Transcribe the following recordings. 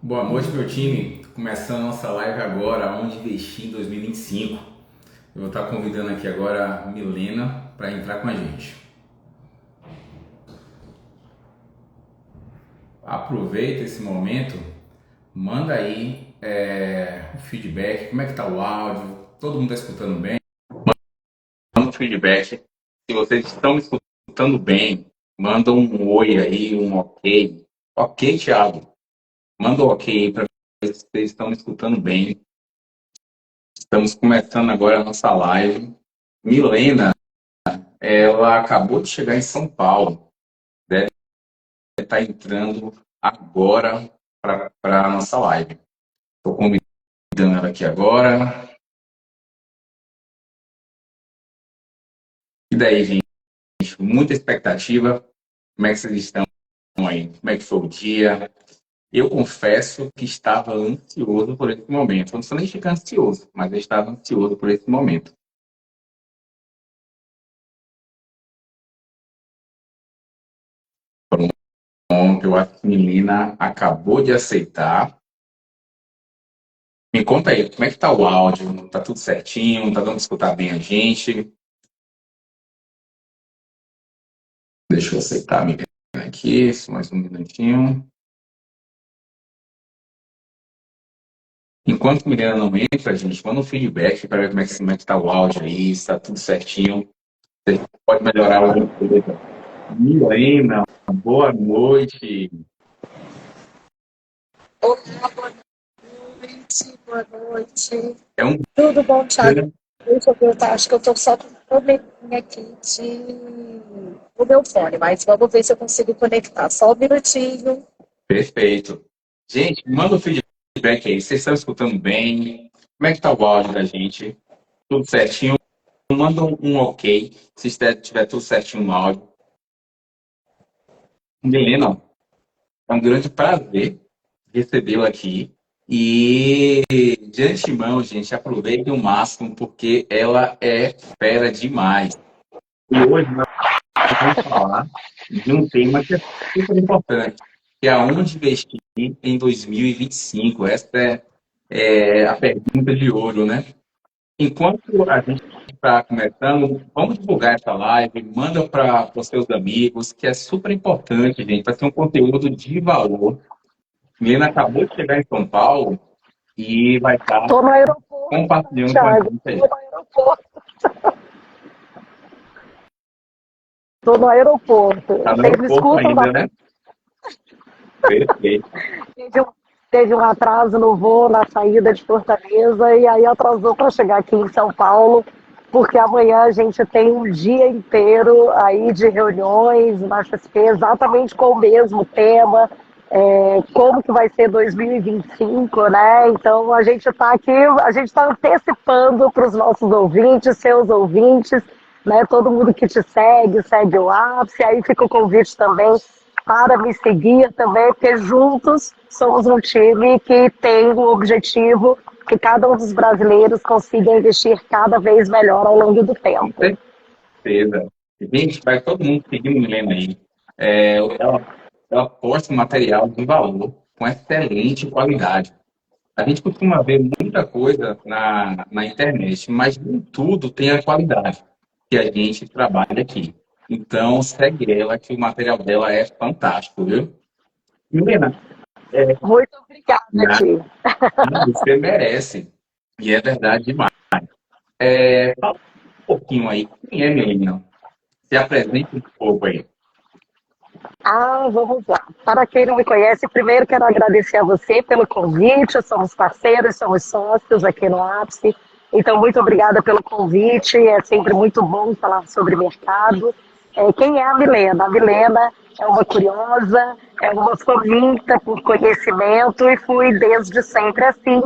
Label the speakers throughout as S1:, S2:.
S1: Boa noite, meu time. Começando a nossa live agora, onde investir em 2025. Eu vou estar convidando aqui agora a Milena para entrar com a gente. Aproveita esse momento, manda aí o feedback, como é que tá o áudio, todo mundo está escutando bem? Manda um feedback. Se vocês estão me escutando bem, manda um oi aí, um ok. Ok, Thiago. Manda um ok aí para ver se vocês estão me escutando bem. Estamos começando agora a nossa live. Milena, ela acabou de chegar em São Paulo, deve estar entrando agora para a nossa live. Estou convidando ela aqui agora. E daí, gente? Muita expectativa. Como é que vocês estão aí? Como é que foi o dia? Eu confesso que estava ansioso por esse momento. Eu não sou nem ficar ansioso, mas eu estava ansioso por esse momento. Pronto, eu acho que a Milena acabou de aceitar. Me conta aí, como é que tá o áudio? Tá tudo certinho? Tá dando para escutar bem a gente? Deixa eu aceitar a Milena aqui, só mais um minutinho. Enquanto a Milena não entra, gente, manda um feedback para ver como é que tá o áudio aí, se tá tudo certinho. Você pode melhorar alguma coisa. Milena, boa noite.
S2: Olá, boa noite, boa noite.
S1: É um
S2: Tudo bom, Thiago?
S1: grande...
S2: Deixa eu ver, tá? Acho que eu tô só com um probleminha aqui do meu fone, mas vamos ver se eu consigo conectar. Só um minutinho.
S1: Perfeito. Gente, manda um feedback aí. Vocês estão escutando bem? Como é que tá o áudio da gente? Tudo certinho? Manda um ok, se estiver tudo certinho no áudio. Milena, é um grande prazer recebê-la aqui. E de antemão, gente, aproveitem o máximo, porque ela é fera demais. E hoje nós vamos falar de um tema que é super importante, que é aonde investir em 2025. Essa é a pergunta de ouro, né? Enquanto a gente está começando, vamos divulgar essa live, manda para os seus amigos, que é super importante, gente. Vai ser um conteúdo de valor. Milena acabou de chegar em São Paulo e vai estar
S2: Tô no aeroporto, tá,
S1: compartilhando com a
S2: Thiago?
S1: gente
S2: Tô
S1: aí.
S2: no aeroporto. Tô no aeroporto.
S1: Está no
S2: Vocês me
S1: aeroporto
S2: escutam?
S1: ainda, né? Perfeito.
S2: Teve um, teve um atraso no voo na saída de Fortaleza e aí atrasou para chegar aqui em São Paulo, porque amanhã a gente tem um dia inteiro aí de reuniões na XP exatamente com o mesmo tema, como que vai ser 2025, né? Então a gente está aqui, a gente está antecipando para os nossos ouvintes, seus ouvintes, né? Todo mundo que te segue, segue o Ápice, aí fica o convite também para me seguir também, porque juntos somos um time que tem o objetivo que cada um dos brasileiros consiga investir cada vez melhor ao longo do
S1: Com
S2: tempo.
S1: certeza. Gente, vai todo mundo seguindo Milena aí. Ela posta um material de valor, com excelente qualidade. A gente costuma ver muita coisa na internet, mas nem tudo tem a qualidade que a gente trabalha aqui. Então, segue ela, que o material dela é fantástico, viu? Milena,
S2: Muito obrigada,
S1: nada,
S2: Ti.
S1: você merece. E é verdade demais. Fala um pouquinho aí, quem é Milena? Se apresente um pouco aí.
S2: Ah, vamos lá. Para quem não me conhece, primeiro quero agradecer a você pelo convite. Somos parceiros, somos sócios aqui no Ápice. Então, muito obrigada pelo convite. É sempre muito bom falar sobre mercado. Quem é a Milena? A Milena é uma curiosa, é uma faminta por conhecimento e fui desde sempre assim.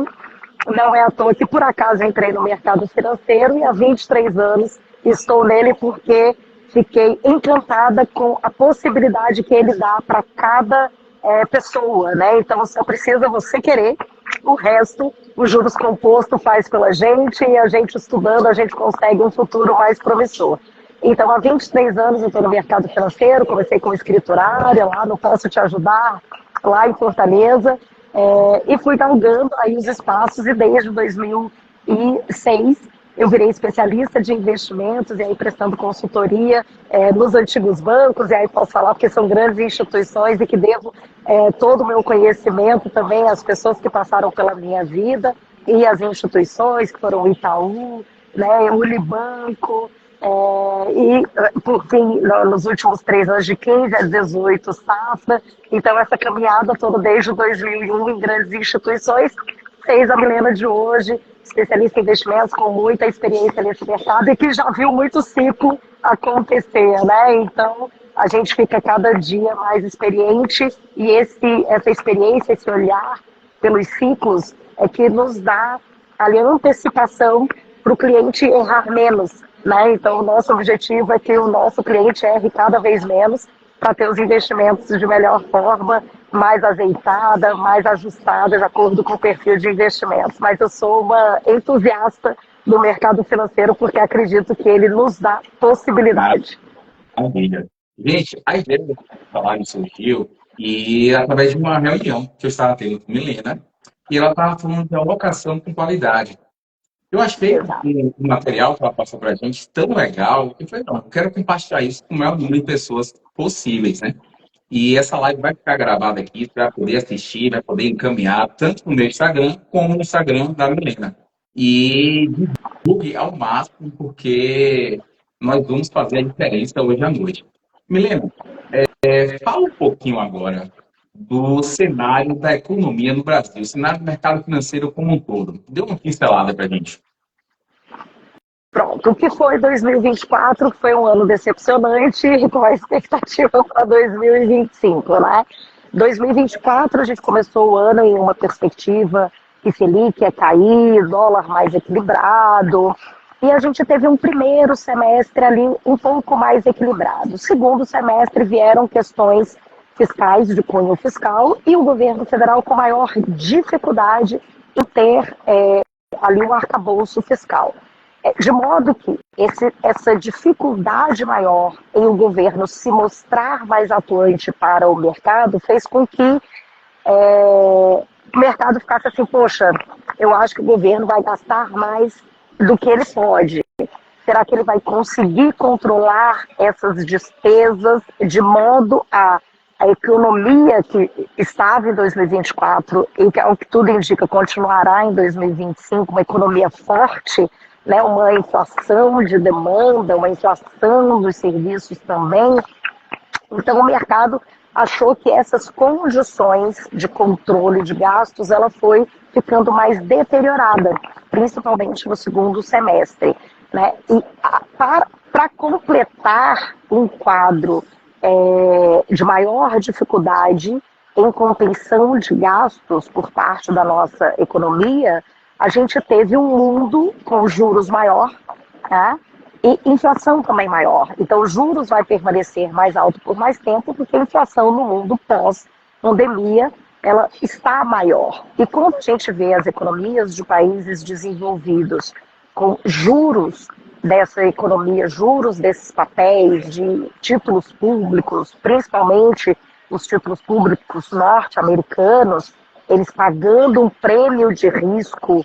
S2: Não é à toa que, por acaso, entrei no mercado financeiro e há 23 anos estou nele porque fiquei encantada com a possibilidade que ele dá para cada pessoa, né? Então, só precisa você querer, o resto, o juros composto faz pela gente e a gente estudando, a gente consegue um futuro mais promissor. Então, há 23 anos eu estou no mercado financeiro, comecei como escriturária lá no Posso Te Ajudar, lá em Fortaleza. e fui galgando aí os espaços, e desde 2006 eu virei especialista de investimentos, e aí prestando consultoria nos antigos bancos, e aí posso falar porque são grandes instituições e que devo todo o meu conhecimento também às pessoas que passaram pela minha vida, e as instituições que foram o Itaú, né, o Unibanco, por fim, nos últimos 3 anos, de 15 a 18, Safra. Então, essa caminhada toda desde 2001 em grandes instituições fez a Milena de hoje, especialista em investimentos com muita experiência nesse mercado e que já viu muito ciclo acontecer, né? Então, a gente fica cada dia mais experiente, e essa experiência, esse olhar pelos ciclos é que nos dá ali a antecipação para o cliente errar menos, né? Então, o nosso objetivo é que o nosso cliente erre cada vez menos para ter os investimentos de melhor forma, mais azeitada, mais ajustada de acordo com o perfil de investimentos. Mas eu sou uma entusiasta do mercado financeiro porque acredito que ele nos dá possibilidade.
S1: Maravilha. Gente, a ideia do trabalho surgiu e através de uma reunião que eu estava tendo com a Milena, e ela estava falando de alocação com qualidade. Eu achei
S2: Exato.
S1: o material que ela passou para a gente tão legal, que eu falei, não, eu quero compartilhar isso com o maior número de pessoas possíveis, né? E essa live vai ficar gravada aqui, você vai poder assistir, vai poder encaminhar tanto no meu Instagram como no Instagram da Milena. E divulgue ao máximo, porque nós vamos fazer a diferença hoje à noite. Milena, fala um pouquinho agora do cenário da economia no Brasil, o cenário do mercado financeiro como um todo. Dê uma pincelada para a gente.
S2: Pronto, o que foi 2024 foi um ano decepcionante e com a expectativa para 2025, né? 2024 a gente começou o ano em uma perspectiva que Selic ia cair, dólar mais equilibrado, e a gente teve um primeiro semestre ali um pouco mais equilibrado. Segundo semestre vieram questões fiscais, de cunho fiscal, e o governo federal com maior dificuldade em ter ali um arcabouço fiscal. De modo que essa dificuldade maior em o governo se mostrar mais atuante para o mercado fez com que o mercado ficasse assim, poxa, eu acho que o governo vai gastar mais do que ele pode. Será que ele vai conseguir controlar essas despesas de modo a economia que estava em 2024 e que, ao que tudo indica, continuará em 2025, uma economia forte, né, uma inflação de demanda, uma inflação dos serviços também. Então, o mercado achou que essas condições de controle de gastos, ela foi ficando mais deteriorada, principalmente no segundo semestre, né? E para completar um quadro de maior dificuldade em contenção de gastos por parte da nossa economia, a gente teve um mundo com juros maior, né? E inflação também maior. Então, os juros vai permanecer mais alto por mais tempo, porque a inflação no mundo pós-pandemia, ela está maior. E quando a gente vê as economias de países desenvolvidos com juros dessa economia, juros desses papéis de títulos públicos, principalmente os títulos públicos norte-americanos, eles pagando um prêmio de risco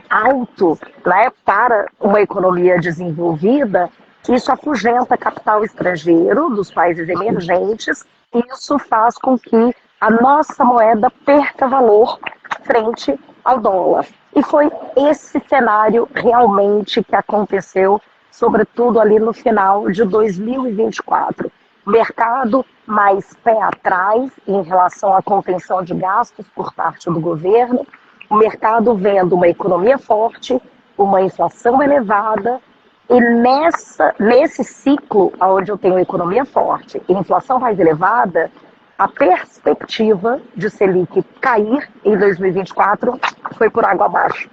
S2: alto, né, para uma economia desenvolvida, isso afugenta capital estrangeiro dos países emergentes, e isso faz com que a nossa moeda perca valor frente ao dólar. E foi esse cenário realmente que aconteceu, sobretudo ali no final de 2024. Mercado mais pé atrás em relação à contenção de gastos por parte do governo, o mercado vendo uma economia forte, uma inflação elevada, e nesse ciclo onde eu tenho economia forte e inflação mais elevada, a perspectiva de Selic cair em 2024 foi por água abaixo.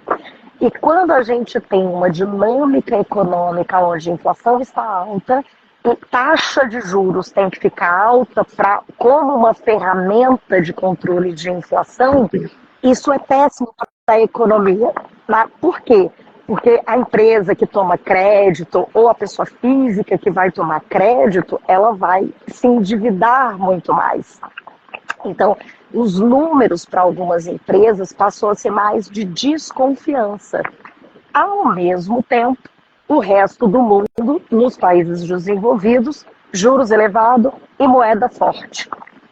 S2: E quando a gente tem uma dinâmica econômica onde a inflação está alta e taxa de juros tem que ficar alta como uma ferramenta de controle de inflação, isso é péssimo para a economia. Né? Por quê? Porque a empresa que toma crédito ou a pessoa física que vai tomar crédito, ela vai se endividar muito mais. Então, os números para algumas empresas passou a ser mais de desconfiança. Ao mesmo tempo, o resto do mundo, nos países desenvolvidos, juros elevados e moeda forte.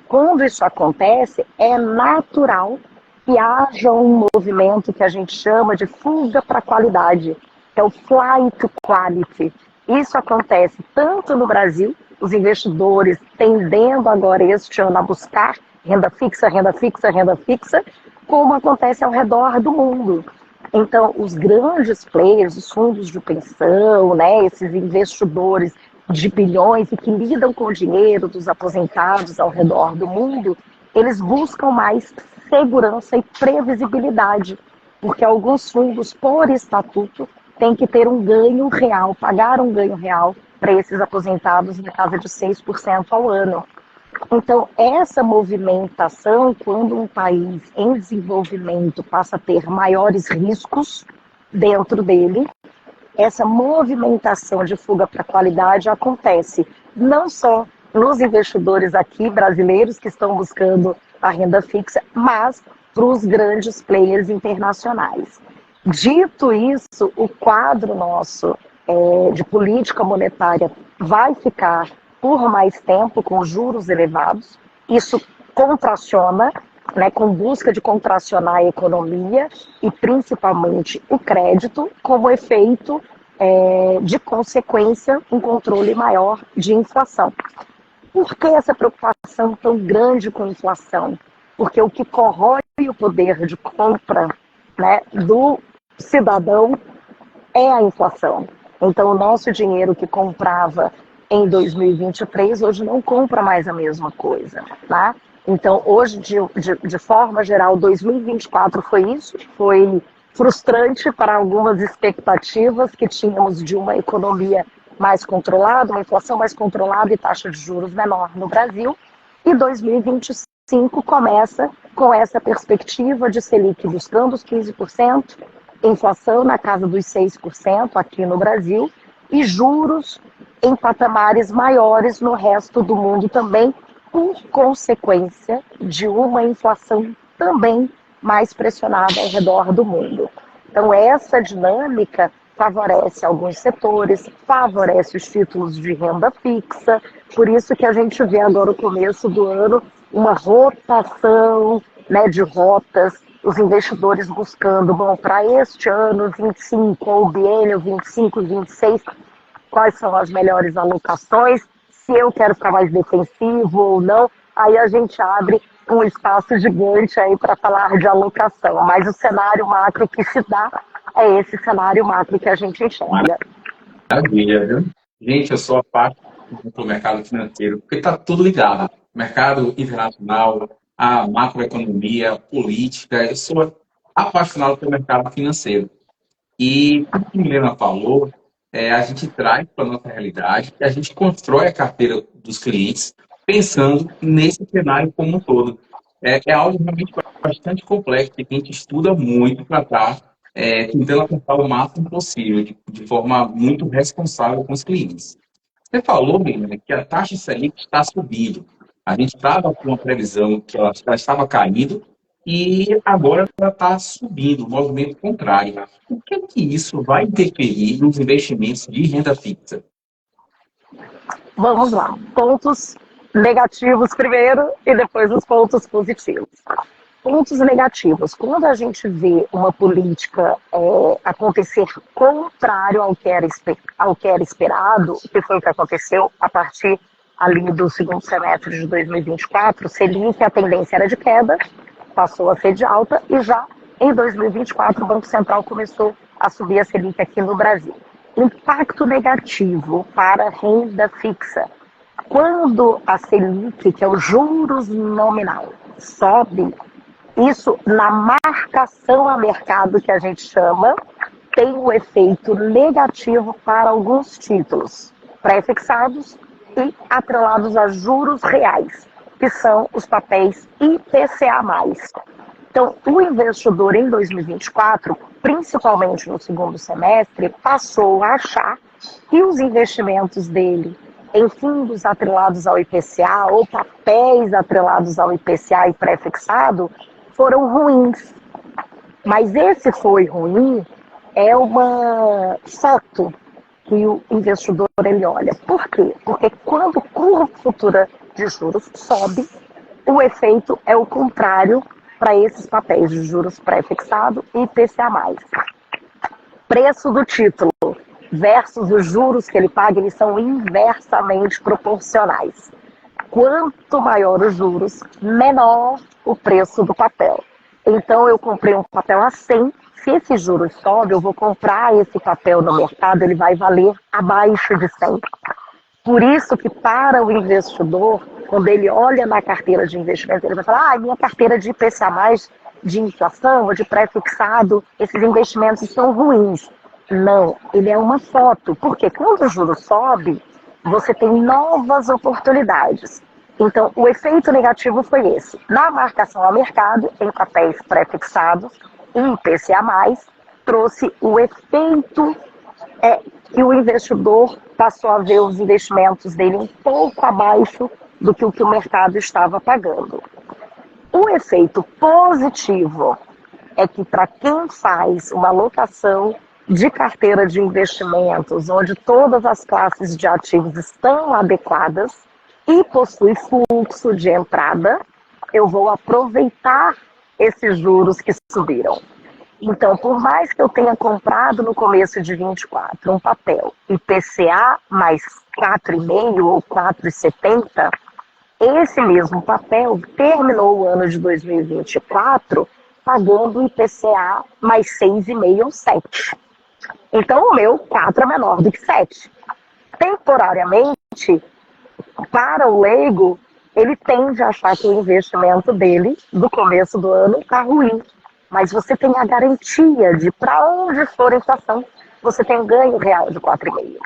S2: Quando isso acontece, é natural que haja um movimento que a gente chama de fuga para a qualidade, que é o flight to quality. Isso acontece tanto no Brasil, os investidores tendendo agora este ano a buscar renda fixa, renda fixa, renda fixa, como acontece ao redor do mundo. Então, os grandes players, os fundos de pensão, né, esses investidores de bilhões e que lidam com o dinheiro dos aposentados ao redor do mundo, eles buscam mais segurança e previsibilidade, porque alguns fundos, por estatuto, têm que ter um ganho real, pagar um ganho real para esses aposentados na casa de 6% ao ano. Então, essa movimentação, quando um país em desenvolvimento passa a ter maiores riscos dentro dele, essa movimentação de fuga para a qualidade acontece não só nos investidores aqui brasileiros que estão buscando a renda fixa, mas para os grandes players internacionais. Dito isso, o quadro nosso de política monetária vai ficar por mais tempo com juros elevados. Isso contraciona, né, com busca de contracionar a economia e principalmente o crédito, como efeito de consequência, um controle maior de inflação. Por que essa preocupação tão grande com a inflação? Porque o que corrói o poder de compra, né, do cidadão é a inflação. Então, o nosso dinheiro que comprava em 2023, hoje não compra mais a mesma coisa, tá? Então, hoje, de forma geral, 2024 foi isso, foi frustrante para algumas expectativas que tínhamos de uma economia mais controlada, uma inflação mais controlada e taxa de juros menor no Brasil, e 2025 começa com essa perspectiva de Selic buscando os 15%, inflação na casa dos 6% aqui no Brasil, e juros em patamares maiores no resto do mundo também, por consequência de uma inflação também mais pressionada ao redor do mundo. Então, essa dinâmica favorece alguns setores, favorece os títulos de renda fixa, por isso que a gente vê agora no começo do ano uma rotação, né, de rotas, os investidores buscando, bom, para este ano 25 ou biênio 25, 26, quais são as melhores alocações, se eu quero ficar mais defensivo ou não, aí a gente abre um espaço gigante aí para falar de alocação, mas o cenário macro que se dá é esse cenário macro que a gente enxerga.
S1: Maravilha, viu? Gente, eu sou apaixonado pelo mercado financeiro, porque está tudo ligado. Mercado internacional, a macroeconomia, política. Eu sou apaixonado pelo mercado financeiro. E, como a Milena falou, a gente traz para a nossa realidade e a gente constrói a carteira dos clientes pensando nesse cenário como um todo. É algo realmente bastante complexo que a gente estuda muito para estar tentando alcançar o máximo possível, de forma muito responsável com os clientes. Você falou, Milena, que a taxa Selic está subindo. A gente estava com uma previsão que ela estava caindo e agora ela está subindo, o movimento contrário. O que é que isso vai interferir nos investimentos de renda fixa?
S2: Vamos lá, pontos negativos primeiro e depois os pontos positivos. Pontos negativos. Quando a gente vê uma política acontecer contrário ao que era esperado, que foi o que aconteceu a partir ali do segundo semestre de 2024, Selic, a tendência era de queda, passou a ser de alta e já em 2024 o Banco Central começou a subir a Selic aqui no Brasil. Impacto negativo para a renda fixa. Quando a Selic, que é o juros nominal, sobe, isso na marcação a mercado que a gente chama, tem um efeito negativo para alguns títulos pré-fixados e atrelados a juros reais, que são os papéis IPCA+. Então, o investidor em 2024, principalmente no segundo semestre, passou a achar que os investimentos dele em fundos atrelados ao IPCA ou papéis atrelados ao IPCA e pré-fixado foram ruins. Mas esse foi ruim é uma foto que o investidor ele olha. Por quê? Porque quando a curva futura de juros sobe, o efeito é o contrário para esses papéis de juros pré-fixado e IPCA+. Preço do título versus os juros que ele paga, eles são inversamente proporcionais. Quanto maior os juros, menor o preço do papel. Então, eu comprei um papel a 100, se esse juros sobe, eu vou comprar esse papel no mercado, ele vai valer abaixo de 100. Por isso que para o investidor, quando ele olha na carteira de investimento, ele vai falar, minha carteira de IPCA+, de inflação ou de pré-fixado, esses investimentos são ruins. Não, ele é uma foto, porque quando o juro sobe, você tem novas oportunidades. Então, o efeito negativo foi esse. Na marcação ao mercado, em papéis pré-fixados, em IPCA+, trouxe o efeito que o investidor passou a ver os investimentos dele um pouco abaixo do que o mercado estava pagando. O efeito positivo é que para quem faz uma alocação de carteira de investimentos, onde todas as classes de ativos estão adequadas e possui fluxo de entrada, eu vou aproveitar esses juros que subiram. Então, por mais que eu tenha comprado no começo de 24 um papel IPCA mais 4,5 ou 4,70, esse mesmo papel terminou o ano de 2024 pagando IPCA mais 6,5 ou 7. Então, o meu 4 é menor do que 7. Temporariamente, para o leigo, ele tende a achar que o investimento dele, do começo do ano, está ruim. Mas você tem a garantia de, para onde for a inflação, você tem um ganho real de 4,5.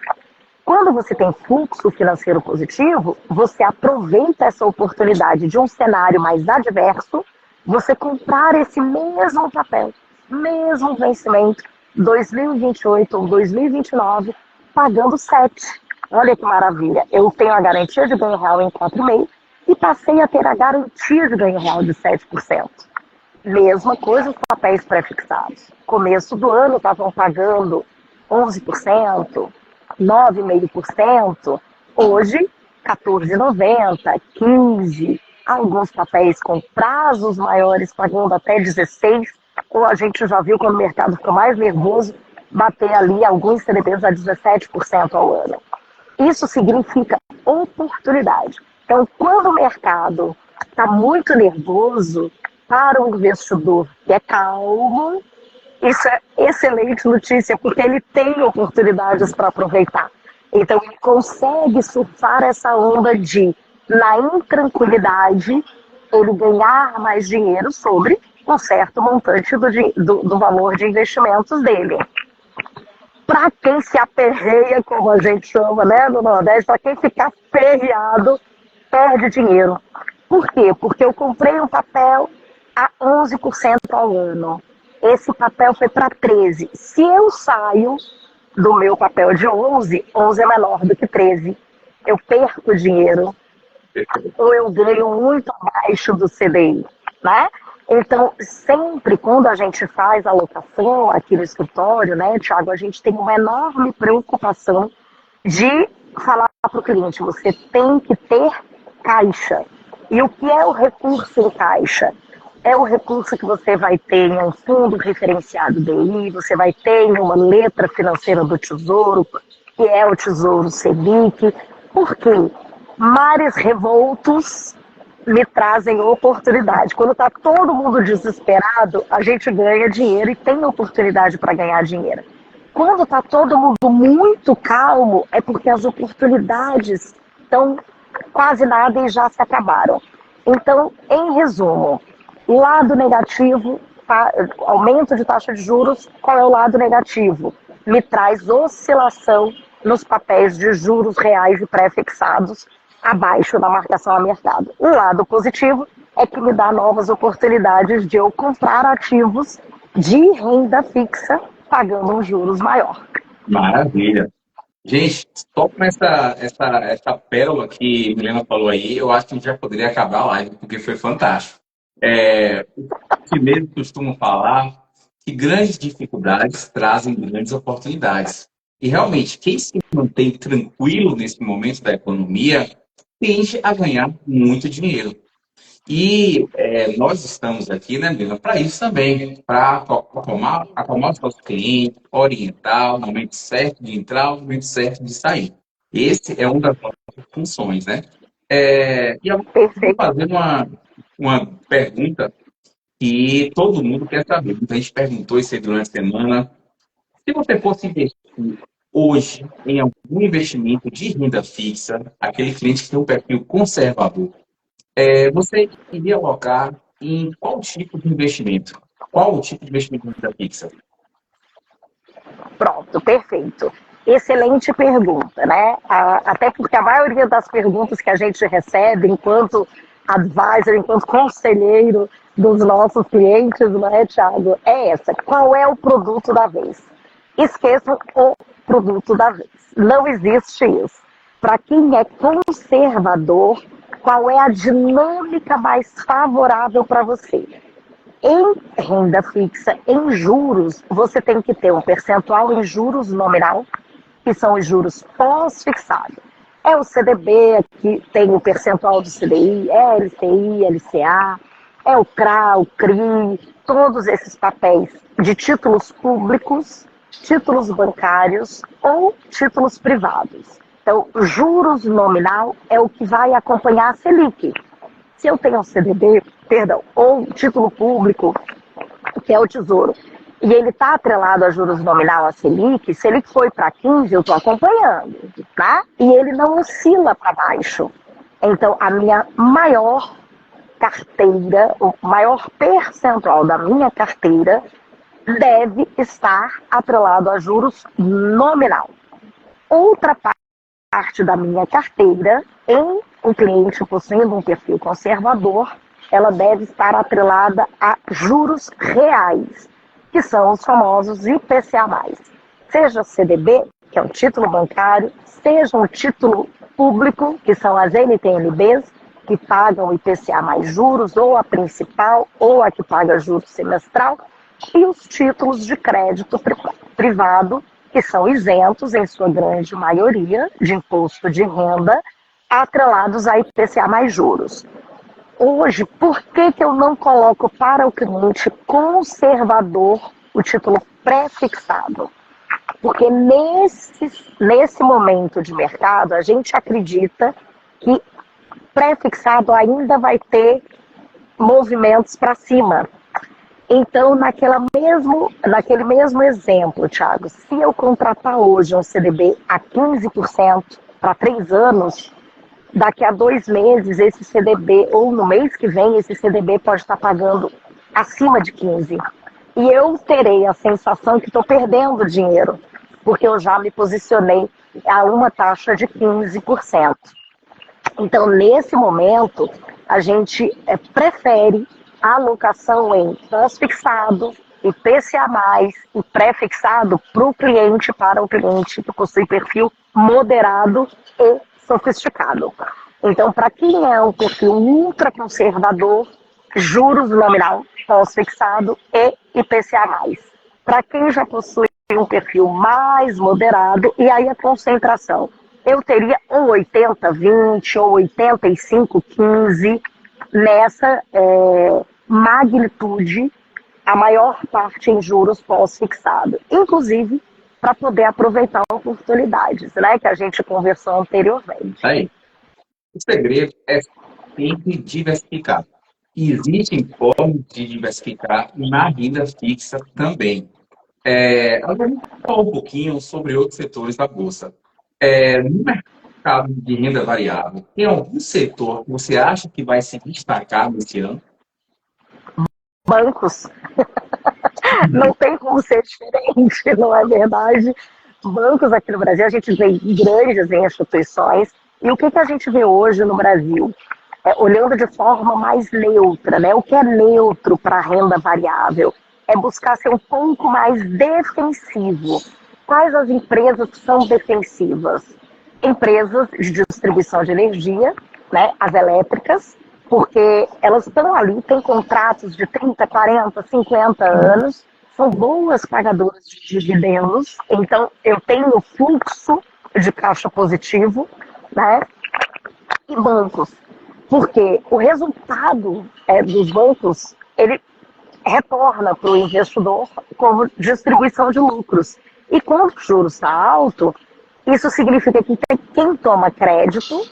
S2: Quando você tem fluxo financeiro positivo, você aproveita essa oportunidade de um cenário mais adverso, você comprar esse mesmo papel, mesmo vencimento, 2028 ou 2029, pagando 7. Olha que maravilha, eu tenho a garantia de ganho real em 4,5 e passei a ter a garantia de ganho real de 7%. Mesma coisa os papéis pré-fixados. Começo do ano estavam pagando 11%, 9,5%, hoje 14,90%, 15%, alguns papéis com prazos maiores pagando até 16%, ou a gente já viu quando o mercado ficou mais nervoso, bater ali alguns CDBs a 17% ao ano. Isso significa oportunidade. Então, quando o mercado está muito nervoso, para o investidor que é calmo, isso é excelente notícia, porque ele tem oportunidades para aproveitar. Então, ele consegue surfar essa onda de, na intranquilidade, ele ganhar mais dinheiro sobre um certo montante do valor de investimentos dele. Para quem se aperreia, como a gente chama, né, no Nordeste, para quem ficar aperreado, perde dinheiro. Por quê? Porque eu comprei um papel a 11% ao ano. Esse papel foi para 13%. Se eu saio do meu papel de 11, 11 é menor do que 13. Eu perco dinheiro. Ou eu ganho muito abaixo do CDI, né? Então, sempre quando a gente faz a alocação aqui no escritório, né, Thiago, a gente tem uma enorme preocupação de falar para o cliente, você tem que ter caixa. E o que é o recurso em caixa? É o recurso que você vai ter em um fundo referenciado DI, você vai ter em uma letra financeira do Tesouro, que é o Tesouro Selic. Por quê? Mares revoltos me trazem oportunidade. Quando está todo mundo desesperado, a gente ganha dinheiro e tem oportunidade para ganhar dinheiro. Quando está todo mundo muito calmo, é porque as oportunidades estão quase nada e já se acabaram. Então, em resumo, lado negativo, aumento de taxa de juros, qual é o lado negativo? Me traz oscilação nos papéis de juros reais e pré-fixados abaixo da marcação a mercado. O lado positivo é que me dá novas oportunidades de eu comprar ativos de renda fixa pagando um juros maior.
S1: Maravilha. Gente, só com essa pérola que Milena falou aí, eu acho que a gente já poderia acabar a live, porque foi fantástico. Os chineses costumam falar que grandes dificuldades trazem grandes oportunidades. E realmente, quem se mantém tranquilo nesse momento da economia tende a ganhar muito dinheiro. E nós estamos aqui, né, Bila, para isso também, para acalmar os nossos clientes, orientar o momento certo de entrar, o momento certo de sair. Esse é uma das nossas funções, né? E eu vou
S2: Perfeito.
S1: fazer uma pergunta que todo mundo quer saber. Muita gente perguntou isso aí durante a semana. Se você fosse investir hoje em algum investimento de renda fixa, aquele cliente que tem um perfil conservador, você iria alocar em qual tipo de investimento? Qual o tipo de investimento de renda fixa?
S2: Pronto, perfeito. Excelente pergunta, né? Até porque a maioria das perguntas que a gente recebe enquanto advisor, enquanto conselheiro dos nossos clientes, né, Thiago, é essa. Qual é o produto da vez? Esqueçam o produto da vez. Não existe isso. Para quem é conservador, qual é a dinâmica mais favorável para você? Em renda fixa, em juros, você tem que ter um percentual em juros nominal, que são os juros pós-fixado. É o CDB, que tem o percentual do CDI, é LCI, LCA, é o CRA, o CRI, todos esses papéis de títulos públicos, títulos bancários ou títulos privados. Então, juros nominal é o que vai acompanhar a Selic. Se eu tenho um CDB, perdão, ou título público, que é o Tesouro, e ele está atrelado a juros nominal, a Selic, se ele foi para 15, eu estou acompanhando, tá? E ele não oscila para baixo. Então, a minha maior carteira, o maior percentual da minha carteira deve estar atrelado a juros nominal. Outra parte da minha carteira, em um cliente possuindo um perfil conservador, ela deve estar atrelada a juros reais, que são os famosos IPCA+. Seja CDB, que é um título bancário, seja um título público, que são as NTNBs, que pagam IPCA mais juros, ou a principal, ou a que paga juros semestral, e os títulos de crédito privado, que são isentos, em sua grande maioria, de imposto de renda, atrelados a IPCA mais juros. Hoje, por que eu não coloco para o cliente conservador o título pré-fixado? Porque nesse momento de mercado, a gente acredita que pré-fixado ainda vai ter movimentos para cima. Então, naquele mesmo exemplo, Thiago, se eu contratar hoje um CDB a 15% para 3 anos, daqui a 2 meses esse CDB, ou no mês que vem, esse CDB pode estar pagando acima de 15. E eu terei a sensação que estou perdendo dinheiro, porque eu já me posicionei a uma taxa de 15%. Então, nesse momento, a gente prefere a alocação em pós-fixado, IPCA+, e pré-fixado para o cliente que possui perfil moderado e sofisticado. Então, para quem é um perfil ultra conservador, juros nominal pós-fixado e IPCA+. Para quem já possui um perfil mais moderado, e aí a concentração, eu teria ou 80-20 ou 85-15 nessa magnitude, a maior parte em juros pós-fixado, inclusive para poder aproveitar oportunidades, né, que a gente conversou anteriormente.
S1: Aí, o segredo é sempre diversificar. E existem formas de diversificar na renda fixa também. Agora, vamos falar um pouquinho sobre outros setores da Bolsa. No mercado de renda variável, tem algum setor que você acha que vai se destacar nesse ano?
S2: Bancos, não tem como ser diferente, não é verdade? Bancos aqui no Brasil, a gente vê grandes instituições, e o que a gente vê hoje no Brasil? Olhando de forma mais neutra, né? O que é neutro para a renda variável? É buscar ser um pouco mais defensivo. Quais as empresas que são defensivas? Empresas de distribuição de energia, né, as elétricas, porque elas estão ali, têm contratos de 30, 40, 50 anos, são boas pagadoras de dividendos, então eu tenho fluxo de caixa positivo, né, e bancos, porque o resultado dos bancos, ele retorna para o investidor como distribuição de lucros. E quando o juros está alto, isso significa que quem toma crédito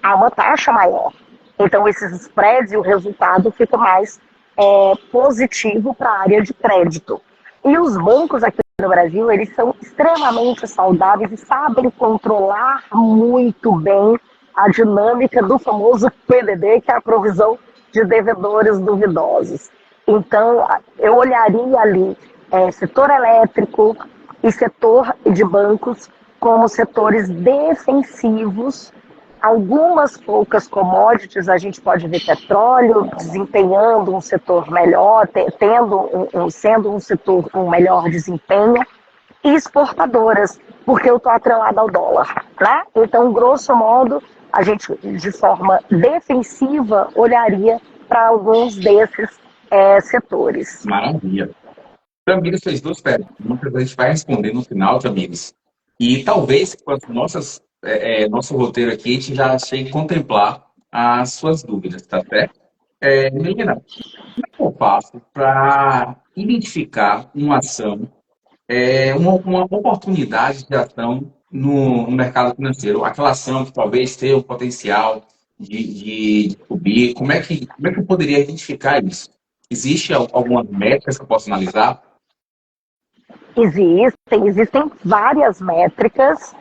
S2: a uma taxa maior. Então, esses spreads e o resultado fica mais positivo para a área de crédito. E os bancos aqui no Brasil, eles são extremamente saudáveis e sabem controlar muito bem a dinâmica do famoso PDD, que é a provisão de devedores duvidosos. Então, eu olharia ali setor elétrico e setor de bancos como setores defensivos. Algumas poucas commodities, a gente pode ver petróleo desempenhando um setor melhor, sendo um setor com melhor desempenho, e exportadoras, porque eu estou atrelada ao dólar, né? Então, grosso modo, a gente, de forma defensiva, olharia para alguns desses setores.
S1: Maravilha. Tamires fez duas perguntas, a gente vai responder no final, Tamires. E talvez com as nosso roteiro aqui, a gente já chegue a contemplar as suas dúvidas, tá certo? Menina, como é que eu faço para identificar uma ação, uma oportunidade de ação no mercado financeiro? Aquela ação que talvez tenha o potencial de subir. Como é que eu poderia identificar isso? Existe algumas métricas que eu posso analisar?
S2: Existem várias métricas,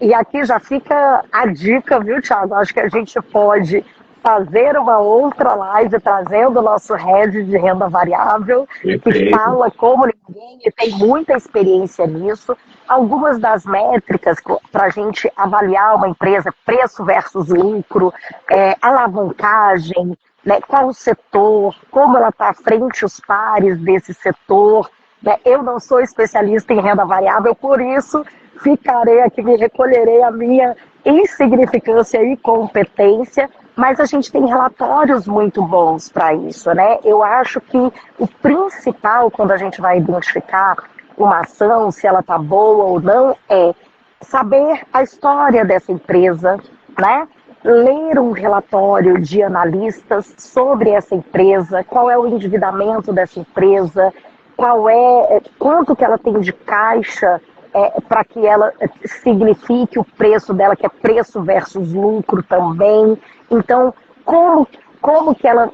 S2: e aqui já fica a dica, viu, Thiago? Acho que a gente pode fazer uma outra live trazendo o nosso head de renda variável, que fala como ninguém e tem muita experiência nisso. Algumas das métricas para a gente avaliar uma empresa, preço versus lucro, alavancagem, né, qual o setor, como ela está frente aos pares desse setor. Eu não sou especialista em renda variável, por isso ficarei aqui, me recolherei a minha insignificância e competência, mas a gente tem relatórios muito bons para isso, né? Eu acho que o principal, quando a gente vai identificar uma ação, se ela está boa ou não, é saber a história dessa empresa, né? Ler um relatório de analistas sobre essa empresa, qual é o endividamento dessa empresa, quanto que ela tem de caixa para que ela signifique o preço dela, que é preço versus lucro também. Então, como que ela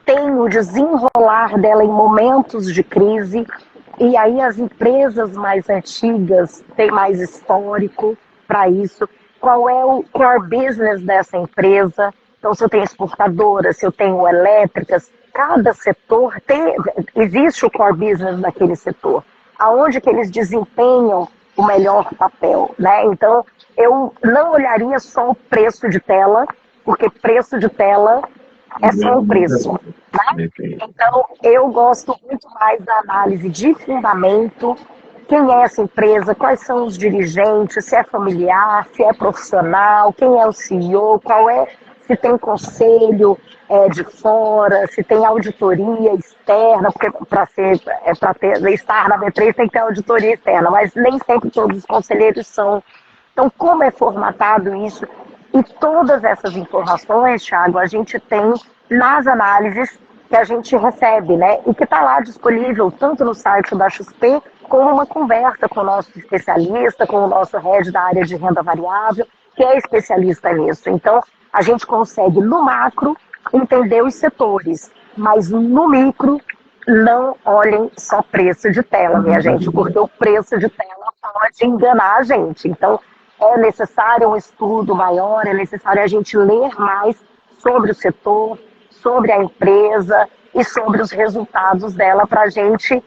S2: tem o desenrolar dela em momentos de crise, e aí as empresas mais antigas têm mais histórico para isso. Qual é o core business dessa empresa? Então, se eu tenho exportadora, se eu tenho elétricas, cada setor existe o core business daquele setor, aonde que eles desempenham o melhor papel, né? Então, eu não olharia só o preço de tela, porque preço de tela é só o preço, né? Então, eu gosto muito mais da análise de fundamento, quem é essa empresa, quais são os dirigentes, se é familiar, se é profissional, quem é o CEO, se tem conselho de fora, se tem auditoria externa, porque para estar na B3 tem que ter auditoria externa, mas nem sempre todos os conselheiros são. Então, como é formatado isso? E todas essas informações, Thiago, a gente tem nas análises que a gente recebe, né? E que está lá disponível tanto no site da XP, como uma conversa com o nosso especialista, com o nosso head da área de renda variável, que é especialista nisso. Então, a gente consegue, no macro, entender os setores, mas no micro, não olhem só preço de tela, minha gente, porque o preço de tela pode enganar a gente. Então, é necessário um estudo maior, é necessário a gente ler mais sobre o setor, sobre a empresa e sobre os resultados dela para a gente.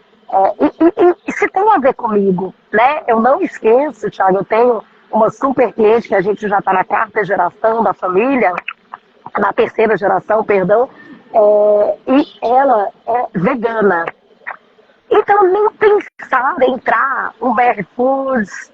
S2: E se tem a ver comigo, né? Eu não esqueço, Thiago, eu tenho uma super cliente que a gente já está na quarta geração da família, na terceira geração, perdão, e ela é vegana. Então, nem pensar em entrar um BR Foods,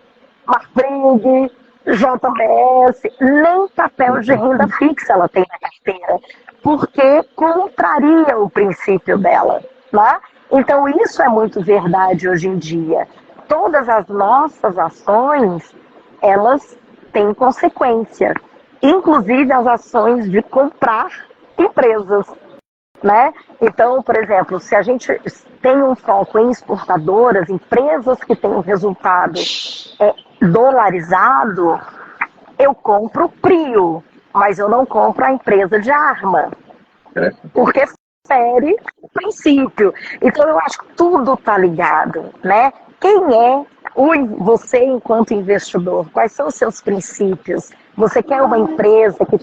S2: Marfrig, JBS, nem papel de renda fixa ela tem na carteira, porque contraria o princípio dela, né? Então, isso é muito verdade hoje em dia. Todas as nossas ações, elas têm consequência, inclusive as ações de comprar empresas, né? Então, por exemplo, se a gente tem um foco em exportadoras, empresas que têm um resultado dolarizado, eu compro Prio, mas eu não compro a empresa de arma, porque fere o princípio. Então, eu acho que tudo está ligado, né? Quem é você enquanto investidor? Quais são os seus princípios? Você quer uma empresa que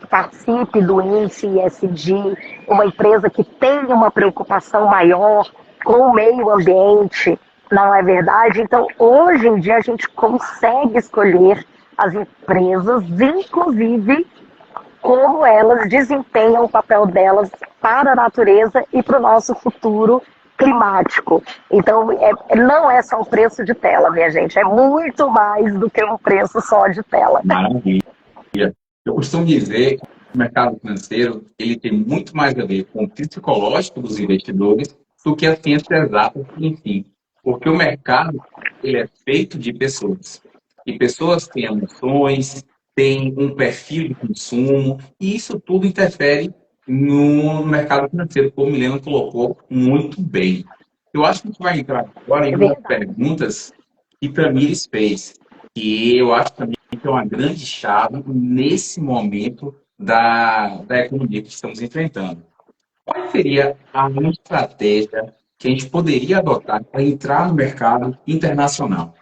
S2: participe do índice ESG, uma empresa que tenha uma preocupação maior com o meio ambiente, não é verdade? Então, hoje em dia, a gente consegue escolher as empresas, inclusive como elas desempenham o papel delas para a natureza e para o nosso futuro climático. Então, não é só o preço de tela, minha gente, é muito mais do que um preço só de tela.
S1: Maravilha. Eu costumo dizer que o mercado financeiro ele tem muito mais a ver com o psicológico dos investidores do que a ciência exata em si. Porque o mercado ele é feito de pessoas. E pessoas têm emoções, têm um perfil de consumo, e isso tudo interfere no mercado financeiro, como o Milena colocou muito bem. Eu acho que a gente vai entrar agora em umas perguntas que Tamires fez, que eu acho também que é uma grande chave nesse momento da economia que estamos enfrentando. Qual seria a estratégia que a gente poderia adotar para entrar no mercado internacional?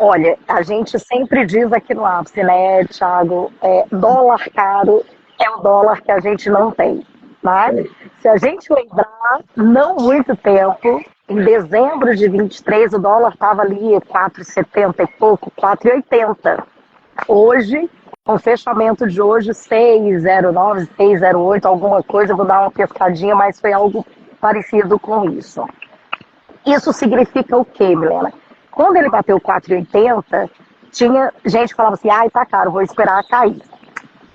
S2: Olha, a gente sempre diz aqui no ápice, né, Thiago, dólar caro é o dólar que a gente não tem, né? Se a gente lembrar, não muito tempo, em dezembro de 23, o dólar estava ali 4,70 e pouco, 4,80. Hoje, com o fechamento de hoje, 6,09, 6,08, alguma coisa, vou dar uma pescadinha, mas foi algo parecido com isso. Isso significa o quê, Milena? Quando ele bateu 4,80, tinha gente que falava assim, ai, tá caro, vou esperar cair.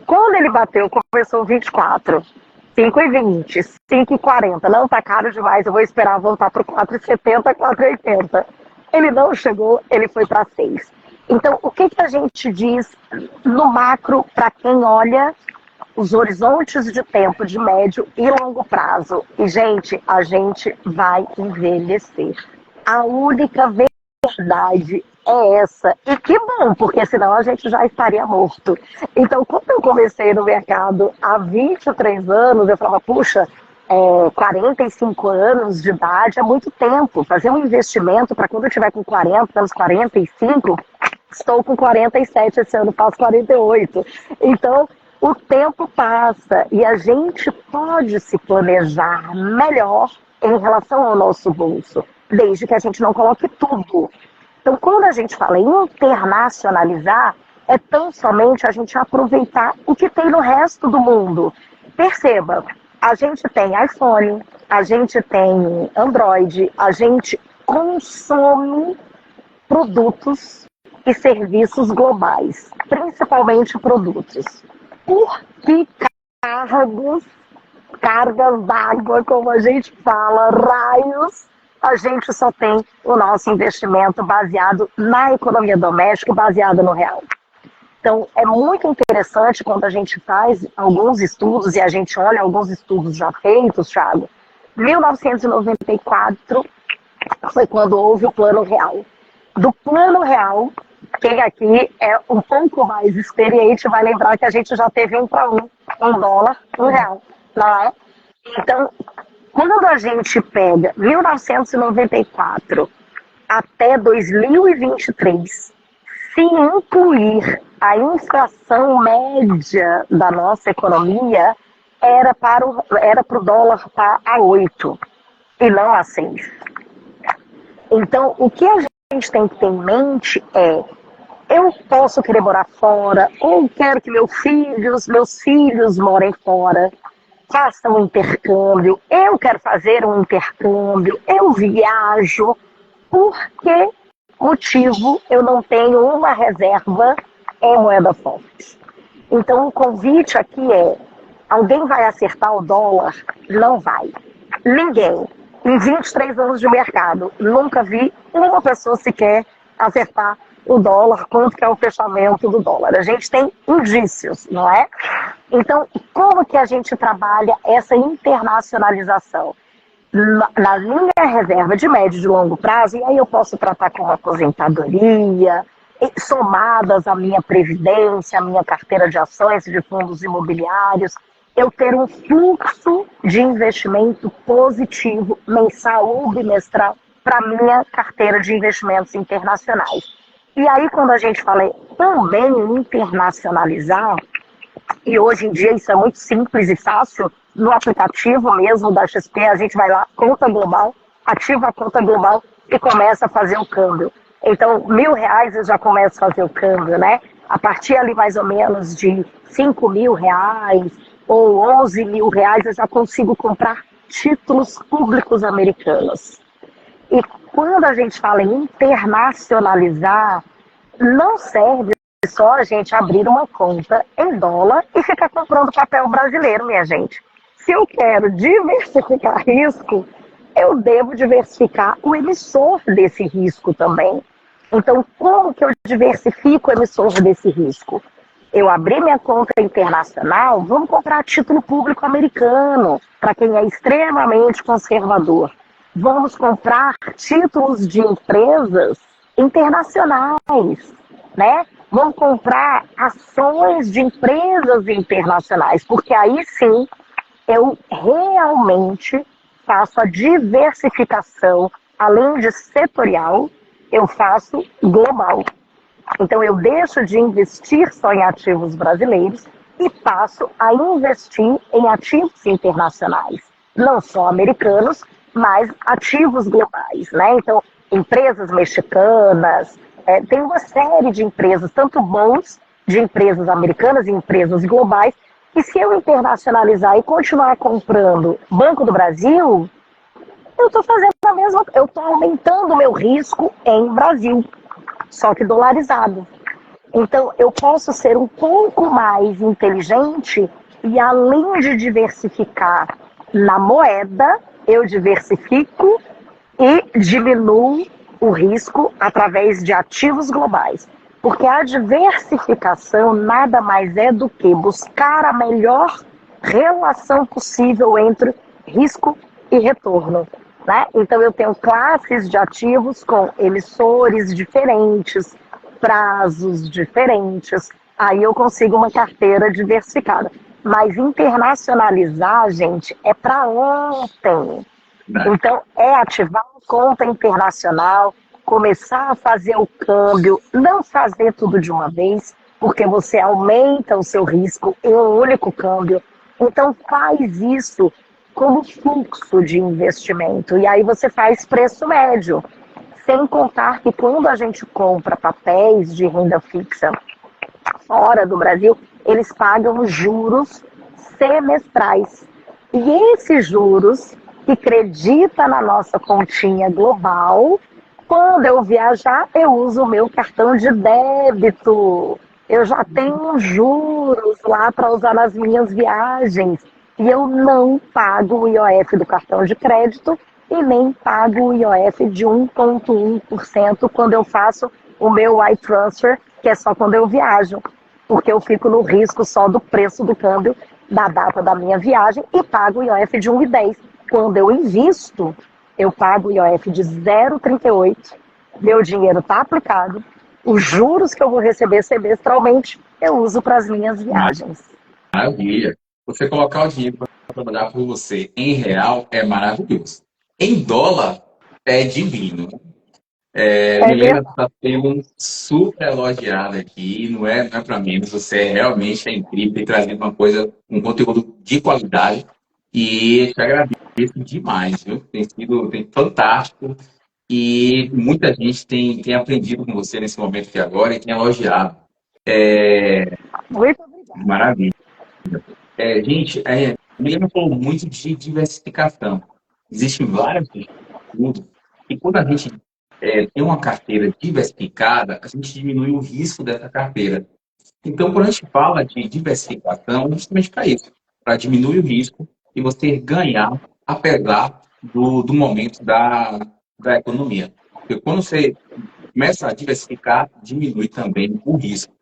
S2: Quando ele bateu, começou 24, 5,20, 5,40, não, tá caro demais, eu vou esperar voltar para o 4,70, 4,80. Ele não chegou, ele foi para 6. Então, o que a gente diz no macro para quem olha os horizontes de tempo de médio e longo prazo? E, gente, a gente vai envelhecer. A única verdade é essa. E que bom, porque senão a gente já estaria morto. Então, quando eu comecei no mercado há 23 anos, eu falava, puxa, 45 anos de idade é muito tempo. Fazer um investimento para quando eu tiver com 40 anos, 45, estou com 47 esse ano, faço 48. Então, o tempo passa e a gente pode se planejar melhor em relação ao nosso bolso, desde que a gente não coloque tudo. Então, quando a gente fala em internacionalizar, é tão somente a gente aproveitar o que tem no resto do mundo. Perceba, a gente tem iPhone, a gente tem Android, a gente consome produtos e serviços globais, principalmente produtos. Por que cargas d'água, como a gente fala, raios, a gente só tem o nosso investimento baseado na economia doméstica, baseado no real? Então, é muito interessante quando a gente faz alguns estudos, e a gente olha alguns estudos já feitos, Thiago. 1994 foi quando houve o Plano Real. Do Plano Real, quem aqui é um pouco mais experiente vai lembrar que a gente já teve 1 para 1, $1, R$1, não é? Então, quando a gente pega 1994 até 2023, se incluir a inflação média da nossa economia, era para o dólar estar a 8 e não a 6. Então, o que a gente tem que ter em mente é: eu posso querer morar fora, ou quero que meus filhos morem fora. faça um intercâmbio, eu quero fazer um intercâmbio, eu viajo. Por que motivo eu não tenho uma reserva em moeda forte? Então, o convite aqui é: alguém vai acertar o dólar? Não vai. Ninguém. Em 23 anos de mercado, nunca vi uma pessoa sequer acertar o dólar, quanto que é o fechamento do dólar. A gente tem indícios, não é? Então, como que a gente trabalha essa internacionalização? Na minha reserva de médio e de longo prazo, e aí eu posso tratar com aposentadoria, somadas à minha previdência, à minha carteira de ações, de fundos imobiliários, eu ter um fluxo de investimento positivo, mensal ou bimestral, para a minha carteira de investimentos internacionais. E aí, quando a gente fala também em internacionalizar, e hoje em dia isso é muito simples e fácil, no aplicativo mesmo da XP, a gente vai lá, conta global, ativa a conta global e começa a fazer o câmbio. Então, R$ 1.000 eu já começo a fazer o câmbio, né? A partir ali mais ou menos de R$ 5.000 ou R$ 11.000 eu já consigo comprar títulos públicos americanos. E quando a gente fala em internacionalizar, não serve só a gente abrir uma conta em dólar e ficar comprando papel brasileiro, minha gente. Se eu quero diversificar risco, eu devo diversificar o emissor desse risco também. Então, como que eu diversifico o emissor desse risco? Eu abri minha conta internacional, vamos comprar título público americano, para quem é extremamente conservador. Vamos comprar títulos de empresas internacionais, né? Vamos comprar ações de empresas internacionais, porque aí sim eu realmente faço a diversificação, além de setorial, eu faço global. Então eu deixo de investir só em ativos brasileiros e passo a investir em ativos internacionais, não só americanos, mas ativos globais, né? Então, empresas mexicanas, tem uma série de empresas, tanto bons de empresas americanas e empresas globais, e se eu internacionalizar e continuar comprando Banco do Brasil, eu estou fazendo a mesma, eu estou aumentando o meu risco em Brasil, só que dolarizado. Então, eu posso ser um pouco mais inteligente e, além de diversificar na moeda, eu diversifico e diminuo o risco através de ativos globais. Porque a diversificação nada mais é do que buscar a melhor relação possível entre risco e retorno, né? Então eu tenho classes de ativos com emissores diferentes, prazos diferentes, aí eu consigo uma carteira diversificada. Mas internacionalizar, gente, é para ontem. Então, é ativar uma conta internacional, começar a fazer o câmbio, não fazer tudo de uma vez, porque você aumenta o seu risco em um único câmbio. Então, faz isso como fluxo de investimento. E aí você faz preço médio. Sem contar que quando a gente compra papéis de renda fixa fora do Brasil, eles pagam juros semestrais. E esses juros que acredita na nossa continha global, quando eu viajar, eu uso o meu cartão de débito. Eu já tenho juros lá para usar nas minhas viagens. E eu não pago o IOF do cartão de crédito e nem pago o IOF de 1,1% quando eu faço o meu iTransfer, que é só quando eu viajo. Porque eu fico no risco só do preço do câmbio da data da minha viagem e pago o IOF de 1,10. Quando eu invisto, eu pago o IOF de 0,38, meu dinheiro está aplicado, os juros que eu vou receber semestralmente, eu uso para as minhas viagens.
S1: Maravilha. Você colocar o dinheiro para trabalhar por você em real é maravilhoso. Em dólar é divino. Milena está sendo super elogiada aqui, não é para menos, você realmente é incrível e trazendo uma coisa, um conteúdo de qualidade. E te agradeço demais, viu? Tem fantástico. E muita gente tem aprendido com você nesse momento aqui agora e tem elogiado.
S2: Muito obrigada.
S1: Maravilha. Gente, O Guilherme falou muito de diversificação. Existem vários estudos e quando a gente tem uma carteira diversificada, a gente diminui o risco dessa carteira. Então, quando a gente fala de diversificação, é justamente para isso, para diminuir o risco e você ganhar, apesar do momento da economia. Porque quando você começa a diversificar, diminui também o risco.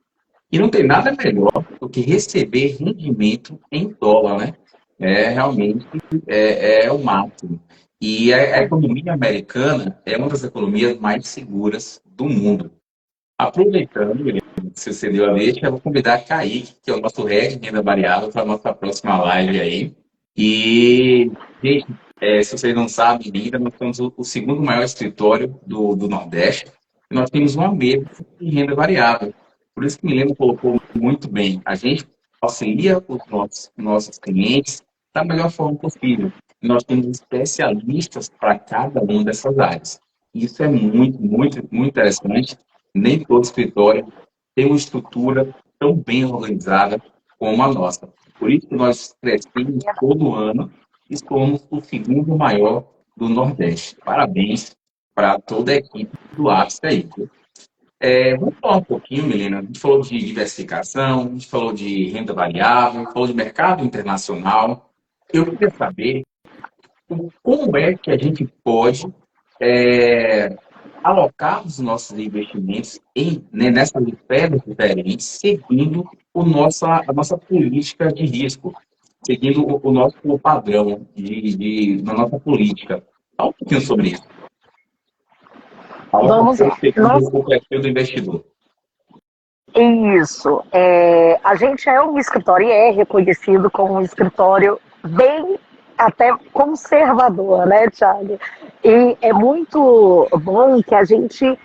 S1: E não tem nada melhor do que receber rendimento em dólar, né? Realmente é o máximo. E a economia americana é uma das economias mais seguras do mundo. Aproveitando, Guilherme, que você deu a deixa, eu vou convidar a Kaique, que é o nosso head de renda variável, para a nossa próxima live aí. E, gente, se vocês não sabem ainda, nós somos o segundo maior escritório do Nordeste. E nós temos uma mesa de renda variável. Por isso que o Milena colocou muito bem. A gente auxilia os nossos clientes da melhor forma possível. E nós temos especialistas para cada uma dessas áreas. Isso é muito, muito, muito interessante. Nem todo escritório tem uma estrutura tão bem organizada como a nossa. Por isso que nós crescemos todo ano e somos o segundo maior do Nordeste. Parabéns para toda a equipe do Ápice aí. Vamos falar um pouquinho, Milena. A gente falou de diversificação, a gente falou de renda variável, falou de mercado internacional. Eu queria saber como é que a gente pode é, alocar os nossos investimentos nessas esferas diferentes, seguindo a nossa política de risco, seguindo o nosso padrão na nossa política. Fala um pouquinho sobre isso. Fala um
S2: Vamos
S1: pouquinho
S2: lá.
S1: segundo o perfil do investidor.
S2: Isso. A gente é um escritório e é reconhecido como um escritório bem até conservador, né, Thiago? E é muito bom que a gente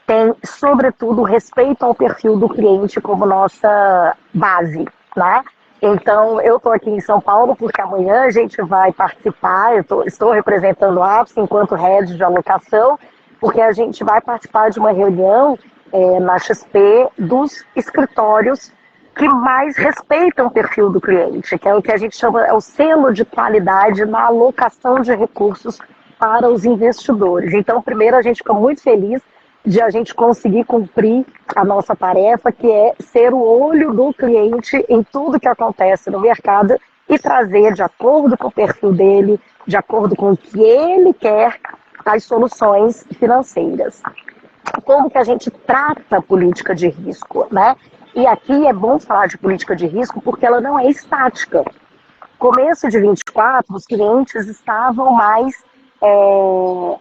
S2: tem, sobretudo, respeito ao perfil do cliente como nossa base, né? Então, eu estou aqui em São Paulo porque amanhã a gente vai participar, estou representando a APS enquanto head de alocação, porque a gente vai participar de uma reunião na XP dos escritórios que mais respeitam o perfil do cliente, que é o que a gente chama, é o selo de qualidade na alocação de recursos para os investidores. Então, primeiro, a gente fica muito feliz de a gente conseguir cumprir a nossa tarefa, que é ser o olho do cliente em tudo que acontece no mercado e trazer, de acordo com o perfil dele, de acordo com o que ele quer, as soluções financeiras. Como que a gente trata a política de risco, né? E aqui é bom falar de política de risco porque ela não é estática. Começo de 24, os clientes estavam mais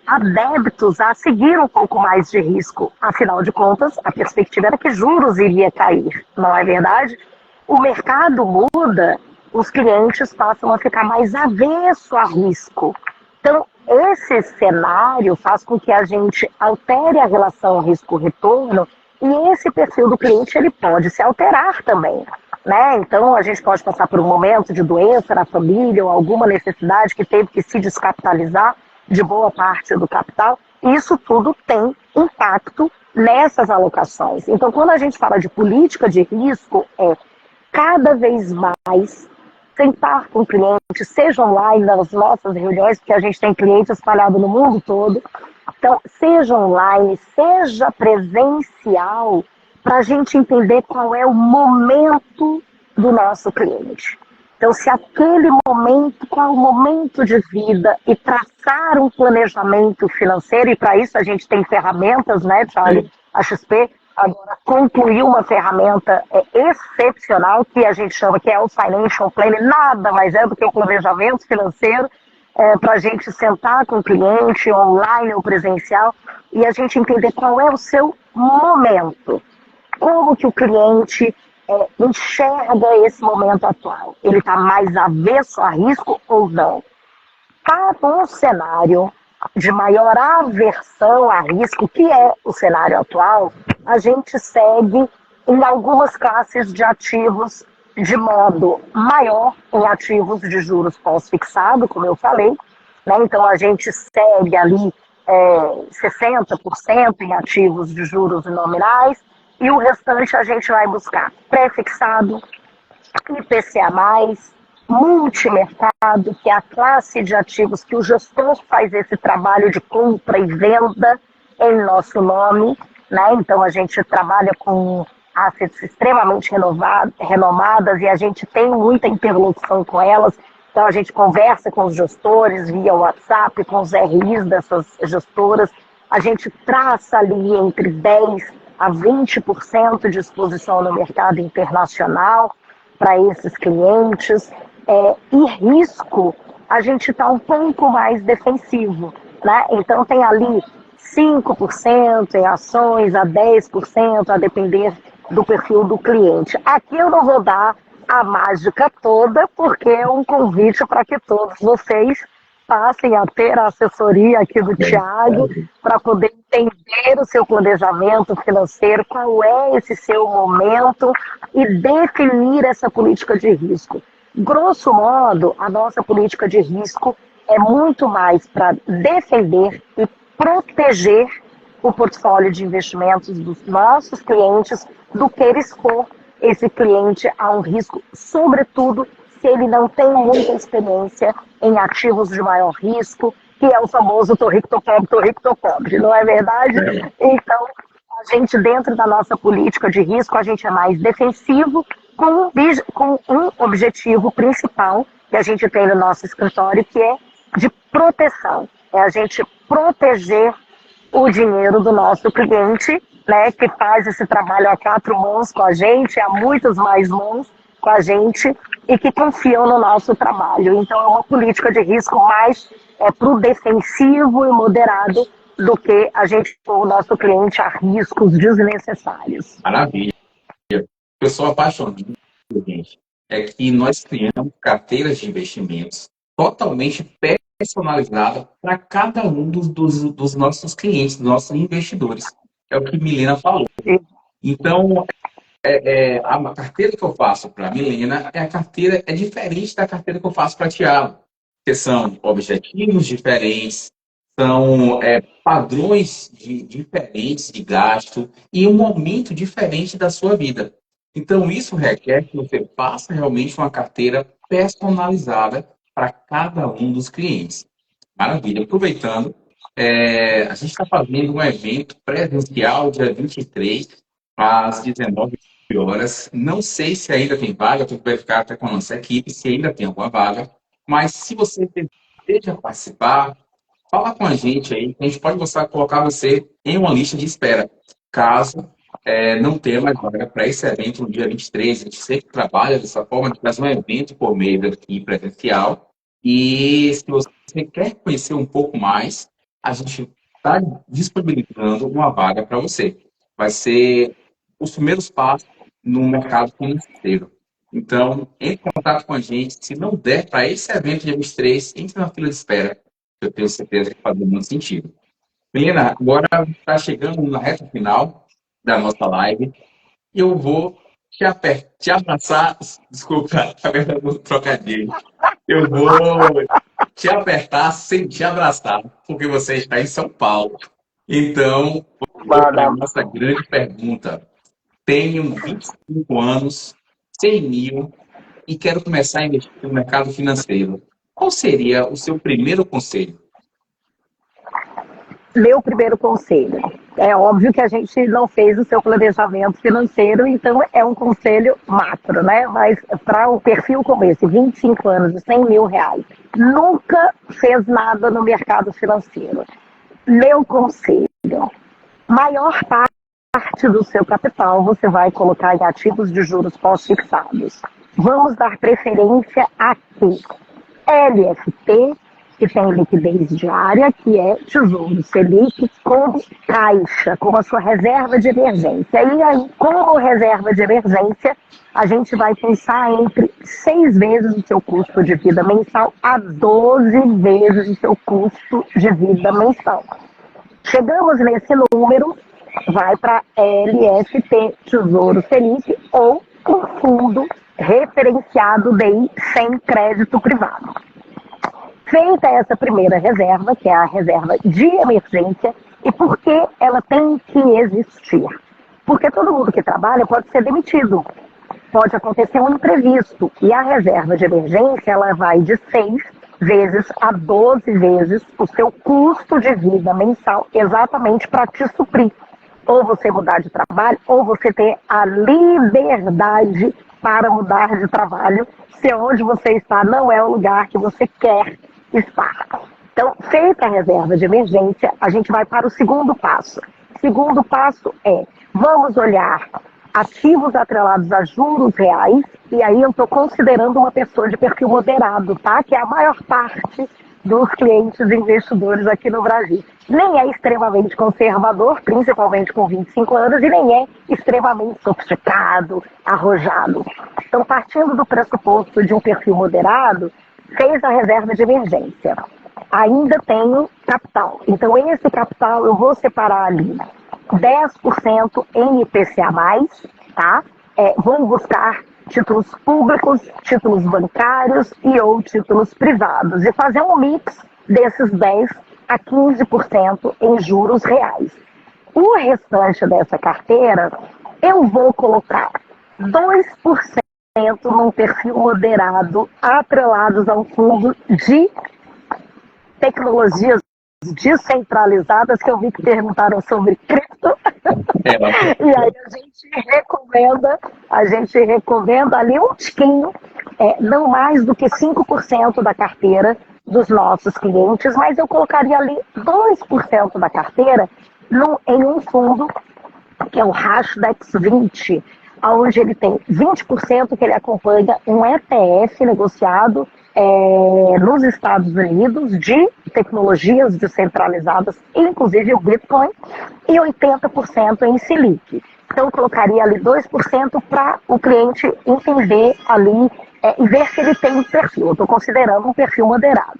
S2: adeptos a seguir um pouco mais de risco. Afinal de contas, a perspectiva era que juros iria cair, não é verdade? O mercado muda, os clientes passam a ficar mais avesso a risco. Então, esse cenário faz com que a gente altere a relação risco-retorno e esse perfil do cliente ele pode se alterar também. Né? Então, a gente pode passar por um momento de doença na família ou alguma necessidade que teve que se descapitalizar de boa parte do capital. Isso tudo tem impacto nessas alocações. Então, quando a gente fala de política de risco, é cada vez mais sentar com o cliente, seja online nas nossas reuniões, porque a gente tem clientes espalhados no mundo todo. Então, seja online, seja presencial, para a gente entender qual é o momento do nosso cliente. Então, se aquele momento, qual é o momento de vida e traçar um planejamento financeiro, e para isso a gente tem ferramentas, né, Thiago? A XP agora concluiu uma ferramenta excepcional que a gente chama que é o Financial Planning, nada mais é do que o planejamento financeiro para a gente sentar com o cliente online ou presencial e a gente entender qual é o seu momento. Como que o cliente enxerga esse momento atual? Ele está mais avesso a risco ou não? Para um cenário de maior aversão a risco, que é o cenário atual, a gente segue em algumas classes de ativos de modo maior em ativos de juros pós-fixado, como eu falei, né? Então a gente segue ali 60% em ativos de juros nominais e o restante a gente vai buscar pré-fixado, IPCA+, multimercado, que é a classe de ativos que o gestor faz esse trabalho de compra e venda em nosso nome, né? Então a gente trabalha com assets extremamente renomadas e a gente tem muita interlocução com elas. Então a gente conversa com os gestores via WhatsApp, com os RIs dessas gestoras. A gente traça ali entre 10 a 20% de exposição no mercado internacional para esses clientes. E risco, a gente está um pouco mais defensivo, né? Então tem ali 5% em ações, a 10%, a depender do perfil do cliente. Aqui eu não vou dar a mágica toda, porque é um convite para que todos vocês passem a ter a assessoria aqui do Thiago para poder entender o seu planejamento financeiro, qual é esse seu momento e definir essa política de risco. Grosso modo, a nossa política de risco é muito mais para defender e proteger o portfólio de investimentos dos nossos clientes do que expor esse cliente a um risco, sobretudo se ele não tem muita experiência em ativos de maior risco, que é o famoso tô rico, tô pobre, não é verdade? Então, a gente, dentro da nossa política de risco, a gente é mais defensivo, com um objetivo principal que a gente tem no nosso escritório, que é de proteção. É a gente proteger o dinheiro do nosso cliente, né, que faz esse trabalho a 4 mãos com a gente, há muitas mais mãos com a gente e que confiam no nosso trabalho. Então é uma política de risco mais para o defensivo e moderado do que a gente expor o nosso cliente a riscos desnecessários.
S1: Maravilha. Eu sou apaixonado, gente, é que nós criamos carteiras de investimentos totalmente personalizadas para cada um dos nossos clientes, dos nossos investidores. É o que Milena falou. Então, a carteira que eu faço para a Milena é diferente da carteira que eu faço para Thiago, porque são objetivos diferentes, são padrões diferentes de gasto e um momento diferente da sua vida. Então, isso requer que você faça realmente uma carteira personalizada para cada um dos clientes. Maravilha. Aproveitando, a gente está fazendo um evento presencial dia 23, às 19 horas. Não sei se ainda tem vaga, tenho que verificar até com a nossa equipe se ainda tem alguma vaga. Mas se você deseja participar, fala com a gente aí, que a gente pode colocar você em uma lista de espera. Caso não tenha mais vaga para esse evento no dia 23, a gente sempre trabalha dessa forma, de fazer um evento por meio daqui presencial. E se você quer conhecer um pouco mais, a gente está disponibilizando uma vaga para você. Vai ser os primeiros passos no mercado financeiro. Então, entre em contato com a gente. Se não der para esse evento dia 23, entre na fila de espera. Eu tenho certeza que faz muito sentido. Helena, agora está chegando na reta final da nossa live. E eu vou te abraçar. Desculpa, no trocadilho. Eu vou te apertar sem te abraçar, porque você está em São Paulo. Então, vou para a nossa grande pergunta. Tenho 25 anos, 100 mil e quero começar a investir no mercado financeiro. Qual seria o seu primeiro conselho?
S2: Meu primeiro conselho. É óbvio que a gente não fez o seu planejamento financeiro, então é um conselho macro, né? Mas para um perfil como esse, 25 anos e 100 mil reais, nunca fez nada no mercado financeiro. Meu conselho, maior parte do seu capital você vai colocar em ativos de juros pós-fixados. Vamos dar preferência aqui. LFT, que tem liquidez diária, que é Tesouro Selic com caixa, com a sua reserva de emergência. E aí, como reserva de emergência, a gente vai pensar entre 6 vezes o seu custo de vida mensal a 12 vezes o seu custo de vida mensal. Chegamos nesse número, vai para LFT Tesouro Selic ou um fundo referenciado DI sem crédito privado. Feita essa primeira reserva, que é a reserva de emergência, e por que ela tem que existir? Porque todo mundo que trabalha pode ser demitido. pode acontecer um imprevisto. E a reserva de emergência, ela vai de 6 vezes a 12 vezes o seu custo de vida mensal, exatamente para te suprir. Ou você mudar de trabalho, ou você ter a liberdade para mudar de trabalho, se onde você está não é o lugar que você quer estar. Então, feita a reserva de emergência, a gente vai para o segundo passo. O segundo passo é, vamos olhar ativos atrelados a juros reais, e aí eu estou considerando uma pessoa de perfil moderado, tá? Que é a maior parte dos clientes investidores aqui no Brasil. Nem é extremamente conservador, principalmente com 25 anos, e nem é extremamente sofisticado, arrojado. Então, partindo do pressuposto de um perfil moderado, fez a reserva de emergência. Ainda tenho capital. Então, esse capital eu vou separar ali 10% em IPCA+, tá? Vou buscar títulos públicos, títulos bancários e ou títulos privados. E fazer um mix desses 10% a 15% em juros reais. O restante dessa carteira, eu vou colocar 2% num perfil moderado, atrelados a um fundo de tecnologias descentralizadas, que eu vi que perguntaram sobre cripto. E aí a gente recomenda ali um tiquinho, não mais do que 5% da carteira dos nossos clientes, mas eu colocaria ali 2% da carteira em um fundo que é o Hashdex 20, onde ele tem 20% que ele acompanha um ETF negociado nos Estados Unidos de tecnologias descentralizadas, inclusive o Bitcoin, e 80% em Selic. Então, eu colocaria ali 2% para o cliente entender ali e ver se ele tem um perfil. Eu estou considerando um perfil moderado.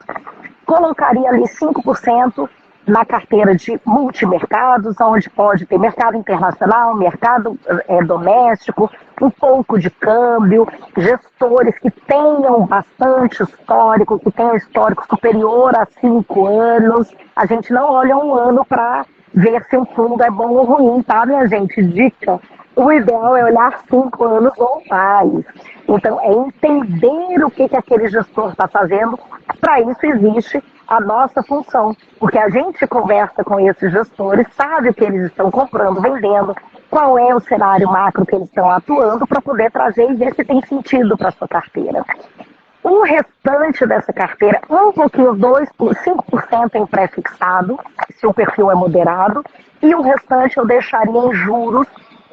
S2: Colocaria ali 5% na carteira de multimercados, onde pode ter mercado internacional, mercado doméstico, um pouco de câmbio, gestores que tenham bastante histórico, que tenham histórico superior a 5 anos. A gente não olha um ano para ver se um fundo é bom ou ruim, tá, minha gente? Dica: o ideal é olhar 5 anos ou mais. Então, é entender o que aquele gestor está fazendo. Para isso existe a nossa função, porque a gente conversa com esses gestores, sabe o que eles estão comprando, vendendo, qual é o cenário macro que eles estão atuando, para poder trazer e ver se tem sentido para a sua carteira. O restante dessa carteira, um pouquinho, 5% em pré-fixado, se o perfil é moderado, e o restante eu deixaria em juros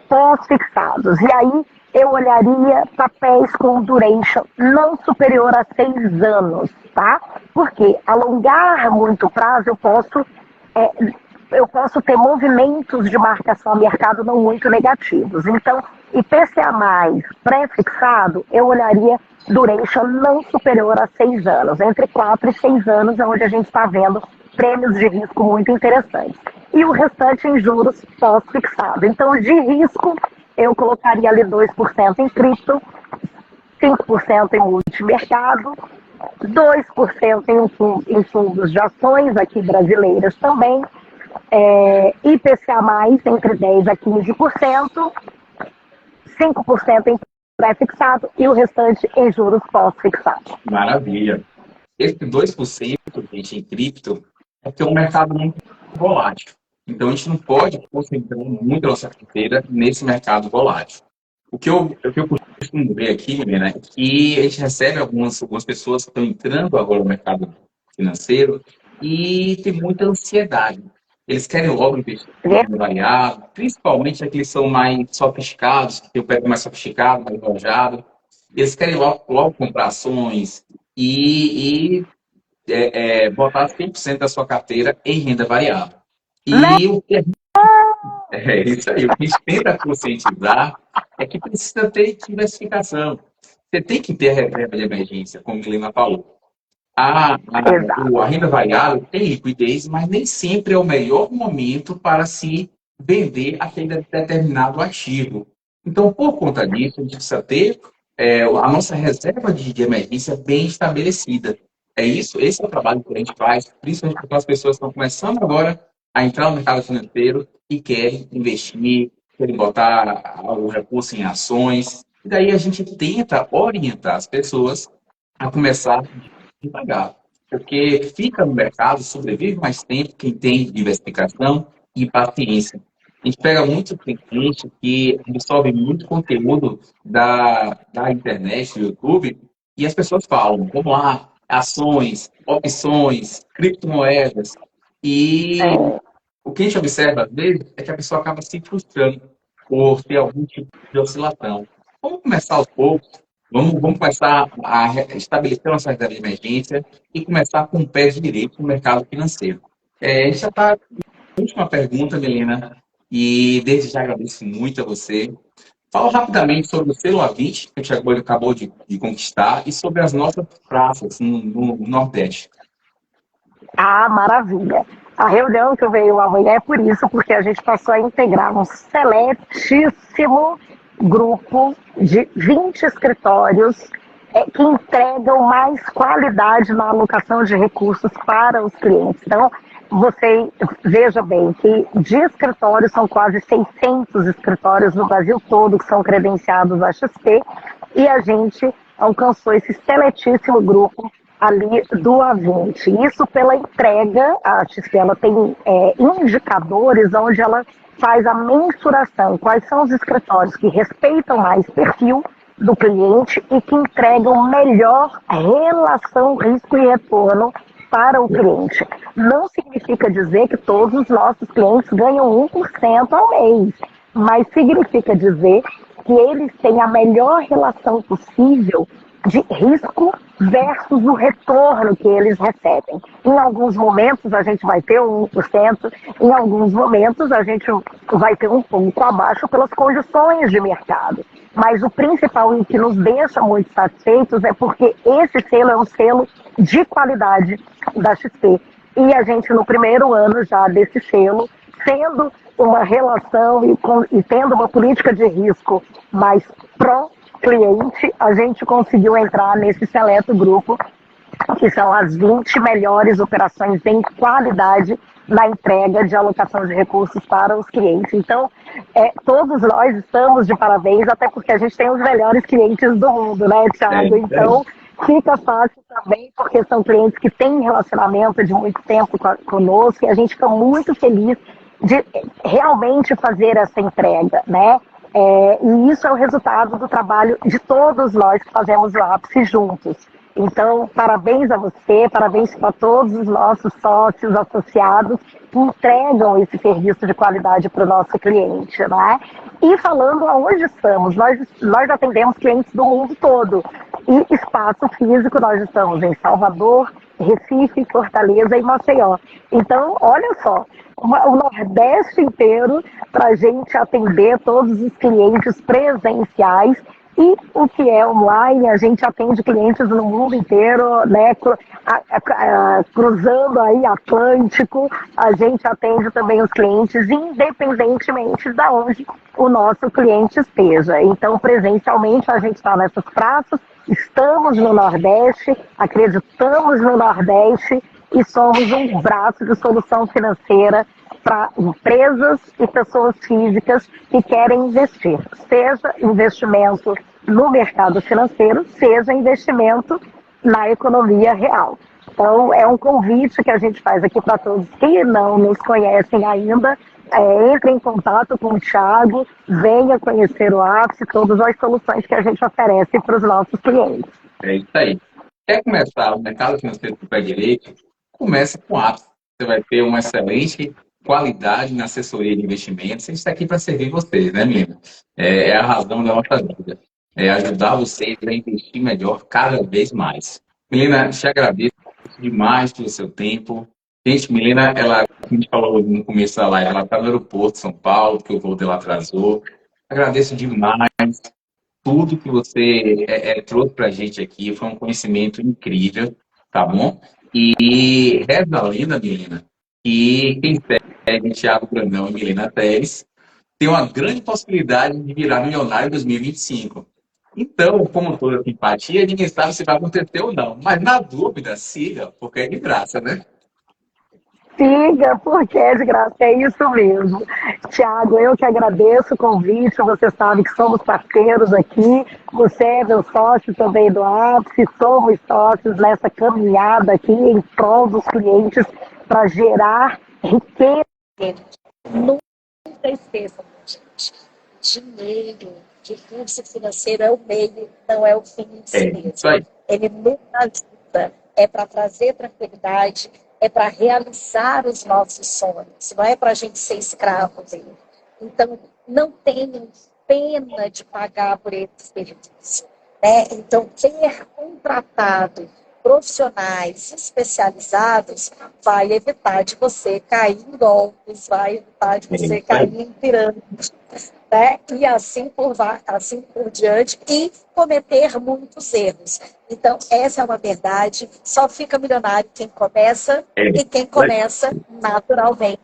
S2: pós-fixados. E aí eu olharia papéis com duration não superior a 6 anos, tá? Porque alongar muito o prazo eu posso ter movimentos de marcação a mercado não muito negativos. Então, IPCA+, pré-fixado, eu olharia duration não superior a 6 anos. Entre 4 e 6 anos é onde a gente está vendo prêmios de risco muito interessantes. E o restante em juros pós-fixado. Então, de risco, eu colocaria ali 2% em cripto, 5% em multimercado, 2% em fundos de ações aqui brasileiras também, IPCA+, entre 10% a 15%, 5% em pré-fixado e o restante em juros pós-fixados.
S1: Maravilha. Esse 2%, gente, em cripto, é porque é um mercado muito volátil. Então, a gente não pode concentrar muito a nossa carteira nesse mercado volátil. O que eu costumo ver aqui, Milena, é que a gente recebe algumas pessoas que estão entrando agora no mercado financeiro e tem muita ansiedade. Eles querem logo investir em variável, principalmente aqueles que são mais sofisticados, que tem o perfil mais sofisticado, mais arrojado. Eles querem logo comprar ações e botar 100% da sua carteira em renda variável. E o que é isso aí, o que a gente tenta conscientizar é que precisa ter diversificação. Você tem que ter a reserva de emergência, como a Helena falou. A renda variável tem liquidez, mas nem sempre é o melhor momento para se vender aquele determinado ativo. Então, por conta disso, a gente precisa ter a nossa reserva de emergência bem estabelecida. Esse é o trabalho que a gente faz, principalmente porque as pessoas estão começando agora a entrar no mercado financeiro e querem investir, querem botar o recurso em ações. E daí a gente tenta orientar as pessoas a começar devagar. Porque fica no mercado, sobrevive mais tempo quem tem diversificação e paciência. A gente pega muito cliente que absorve muito conteúdo da internet, do YouTube, e as pessoas falam, vamos lá, ações, opções, criptomoedas. E
S2: É,
S1: o que a gente observa, às vezes, é que a pessoa acaba se frustrando por ter algum tipo de oscilação. Vamos começar aos poucos, vamos começar a estabelecer nossa reserva de emergência e começar com o pé direito no mercado financeiro. A gente já está na última pergunta, Melina, e desde já agradeço muito a você. Fala rapidamente sobre o selo A20, que a gente acabou de conquistar, e sobre as nossas praças no Nordeste.
S2: ah, maravilha. A reunião que eu venho amanhã é por isso, porque a gente passou a integrar um seletíssimo grupo de 20 escritórios que entregam mais qualidade na alocação de recursos para os clientes. Então, você veja bem que de escritórios, são quase 600 escritórios no Brasil todo que são credenciados à XP, e a gente alcançou esse seletíssimo grupo ali do A20. Isso pela entrega, a XP ela tem indicadores onde ela faz a mensuração, quais são os escritórios que respeitam mais perfil do cliente e que entregam melhor relação risco e retorno para o cliente. Não significa dizer que todos os nossos clientes ganham 1% ao mês, mas significa dizer que eles têm a melhor relação possível de risco versus o retorno que eles recebem. Em alguns momentos a gente vai ter 1%, em alguns momentos a gente vai ter um pouco abaixo pelas condições de mercado. Mas o principal e que nos deixa muito satisfeitos é porque esse selo é um selo de qualidade da XP. E a gente, no primeiro ano já desse selo, tendo uma relação e tendo uma política de risco mais pró-cliente, a gente conseguiu entrar nesse seleto grupo, que são as 20 melhores operações em qualidade na entrega de alocação de recursos para os clientes. Então, todos nós estamos de parabéns, até porque a gente tem os melhores clientes do mundo, né, Thiago? Então, fica fácil também, porque são clientes que têm relacionamento de muito tempo conosco, e a gente fica muito feliz de realmente fazer essa entrega, né? E isso é o resultado do trabalho de todos nós que fazemos o ápice juntos. Então, parabéns a você, parabéns para todos os nossos sócios, associados, que entregam esse serviço de qualidade para o nosso cliente, né? E falando aonde estamos, nós atendemos clientes do mundo todo. E espaço físico, nós estamos em Salvador, Recife, Fortaleza e Maceió. Então, olha só, o Nordeste inteiro para a gente atender todos os clientes presenciais. E o que é online, a gente atende clientes no mundo inteiro, né? Cruzando aí Atlântico, a gente atende também os clientes independentemente de onde o nosso cliente esteja. Então, presencialmente, a gente está nessas praças, estamos no Nordeste, acreditamos no Nordeste e somos um braço de solução financeira para empresas e pessoas físicas que querem investir, seja investimento no mercado financeiro, seja investimento na economia real. Então, é um convite que a gente faz aqui para todos que não nos conhecem ainda. Entre em contato com o Thiago, venha conhecer o Ápice, todas as soluções que a gente oferece para os nossos clientes.
S1: É isso aí. Quer começar o mercado financeiro do pé direito? Começa com o Apps. Você vai ter uma excelente qualidade na assessoria de investimentos. A gente está aqui para servir vocês, né, menina? É a razão da nossa vida. É ajudar vocês a investir melhor cada vez mais. Milena, te agradeço demais pelo seu tempo. Gente, Milena, ela, como a gente falou no começo da live, ela está no aeroporto de São Paulo, que o voo dela atrasou. Agradeço demais tudo que você trouxe para a gente aqui. Foi um conhecimento incrível, tá bom? E reza a lenda, Milena, que quem segue Thiago Brandão e Milena Teles tem uma grande possibilidade de virar milionário em 2025. Então, como toda simpatia, ninguém sabe se vai acontecer ou não. Mas na dúvida, siga, porque é de graça, né?
S2: Siga, porque é de graça, é isso mesmo. Tiago, eu que agradeço o convite, você sabe que somos parceiros aqui, você é meu sócio também do Ápice, somos sócios nessa caminhada aqui em prol dos clientes para gerar riqueza. Nunca esqueçam, gente, dinheiro, recurso financeiro é o meio, não é o fim em
S1: É
S2: si
S1: isso
S2: mesmo.
S1: aí.
S2: Ele nos ajuda, é para trazer tranquilidade, é para realizar os nossos sonhos, não é para a gente ser escravo dele. Então, não tenham pena de pagar por esse serviço. Né? Então, ter contratado profissionais especializados vai evitar de você cair em golpes, vai evitar de
S1: É
S2: você
S1: isso aí.
S2: cair em pirâmides, né? E assim por diante, e cometer muitos erros. Então, essa é uma verdade, só fica milionário quem começa,
S1: É
S2: e quem
S1: isso aí.
S2: começa, naturalmente,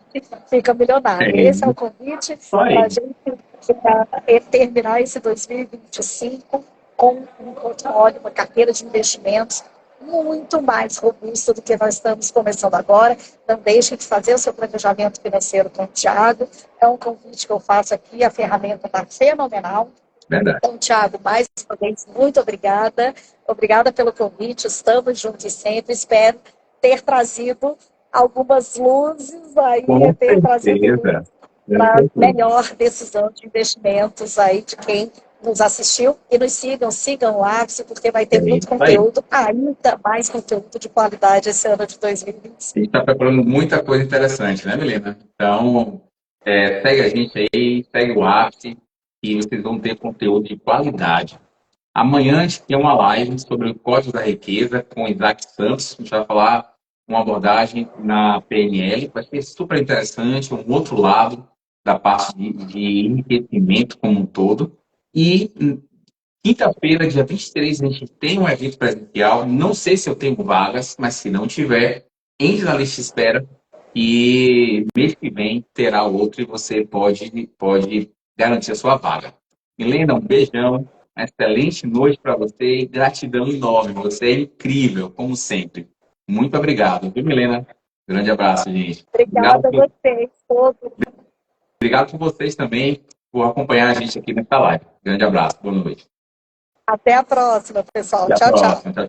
S2: fica
S1: É
S2: milionário. Esse é o convite
S1: isso
S2: para a
S1: aí.
S2: gente terminar esse 2025 com um portfólio, uma carteira de investimentos muito mais robusta do que nós estamos começando agora. Não deixe de fazer o seu planejamento financeiro com o Thiago. É um convite que eu faço aqui, a ferramenta está fenomenal.
S1: Verdade.
S2: Então, Thiago, mais uma vez, muito obrigada. Obrigada pelo convite, estamos juntos sempre. Espero ter trazido algumas luzes aí,
S1: Com
S2: ter trazido luz
S1: certeza. Com
S2: para
S1: certeza.
S2: melhor decisão de investimentos aí de quem nos assistiu. E nos sigam o Ápice, porque vai
S1: É
S2: ter muito
S1: isso aí.
S2: conteúdo, ainda mais conteúdo de qualidade esse ano de 2025.
S1: A gente está preparando muita coisa interessante, né, Melina? Então, segue a gente aí, segue o Ápice, e vocês vão ter conteúdo de qualidade. Amanhã a gente tem uma live sobre o Código da Riqueza com o Isaac Santos. A gente vai falar uma abordagem na PNL, vai ser super interessante, um outro lado da parte de enriquecimento como um todo. E quinta-feira, dia 23, a gente tem um evento presencial. Não sei se eu tenho vagas, mas se não tiver, entre na lista de espera. E mês que vem terá outro e você pode garantir a sua vaga. Milena, um beijão. Uma excelente noite para você e gratidão enorme. Você é incrível, como sempre. Muito obrigado, viu, Milena? Grande abraço, gente.
S2: Obrigada a vocês todos.
S1: Obrigado por vocês também por acompanhar a gente aqui nessa live. Grande abraço, boa noite.
S2: Até a próxima, pessoal.
S1: Até a
S2: Tchau, tchau.
S1: próxima. Tchau,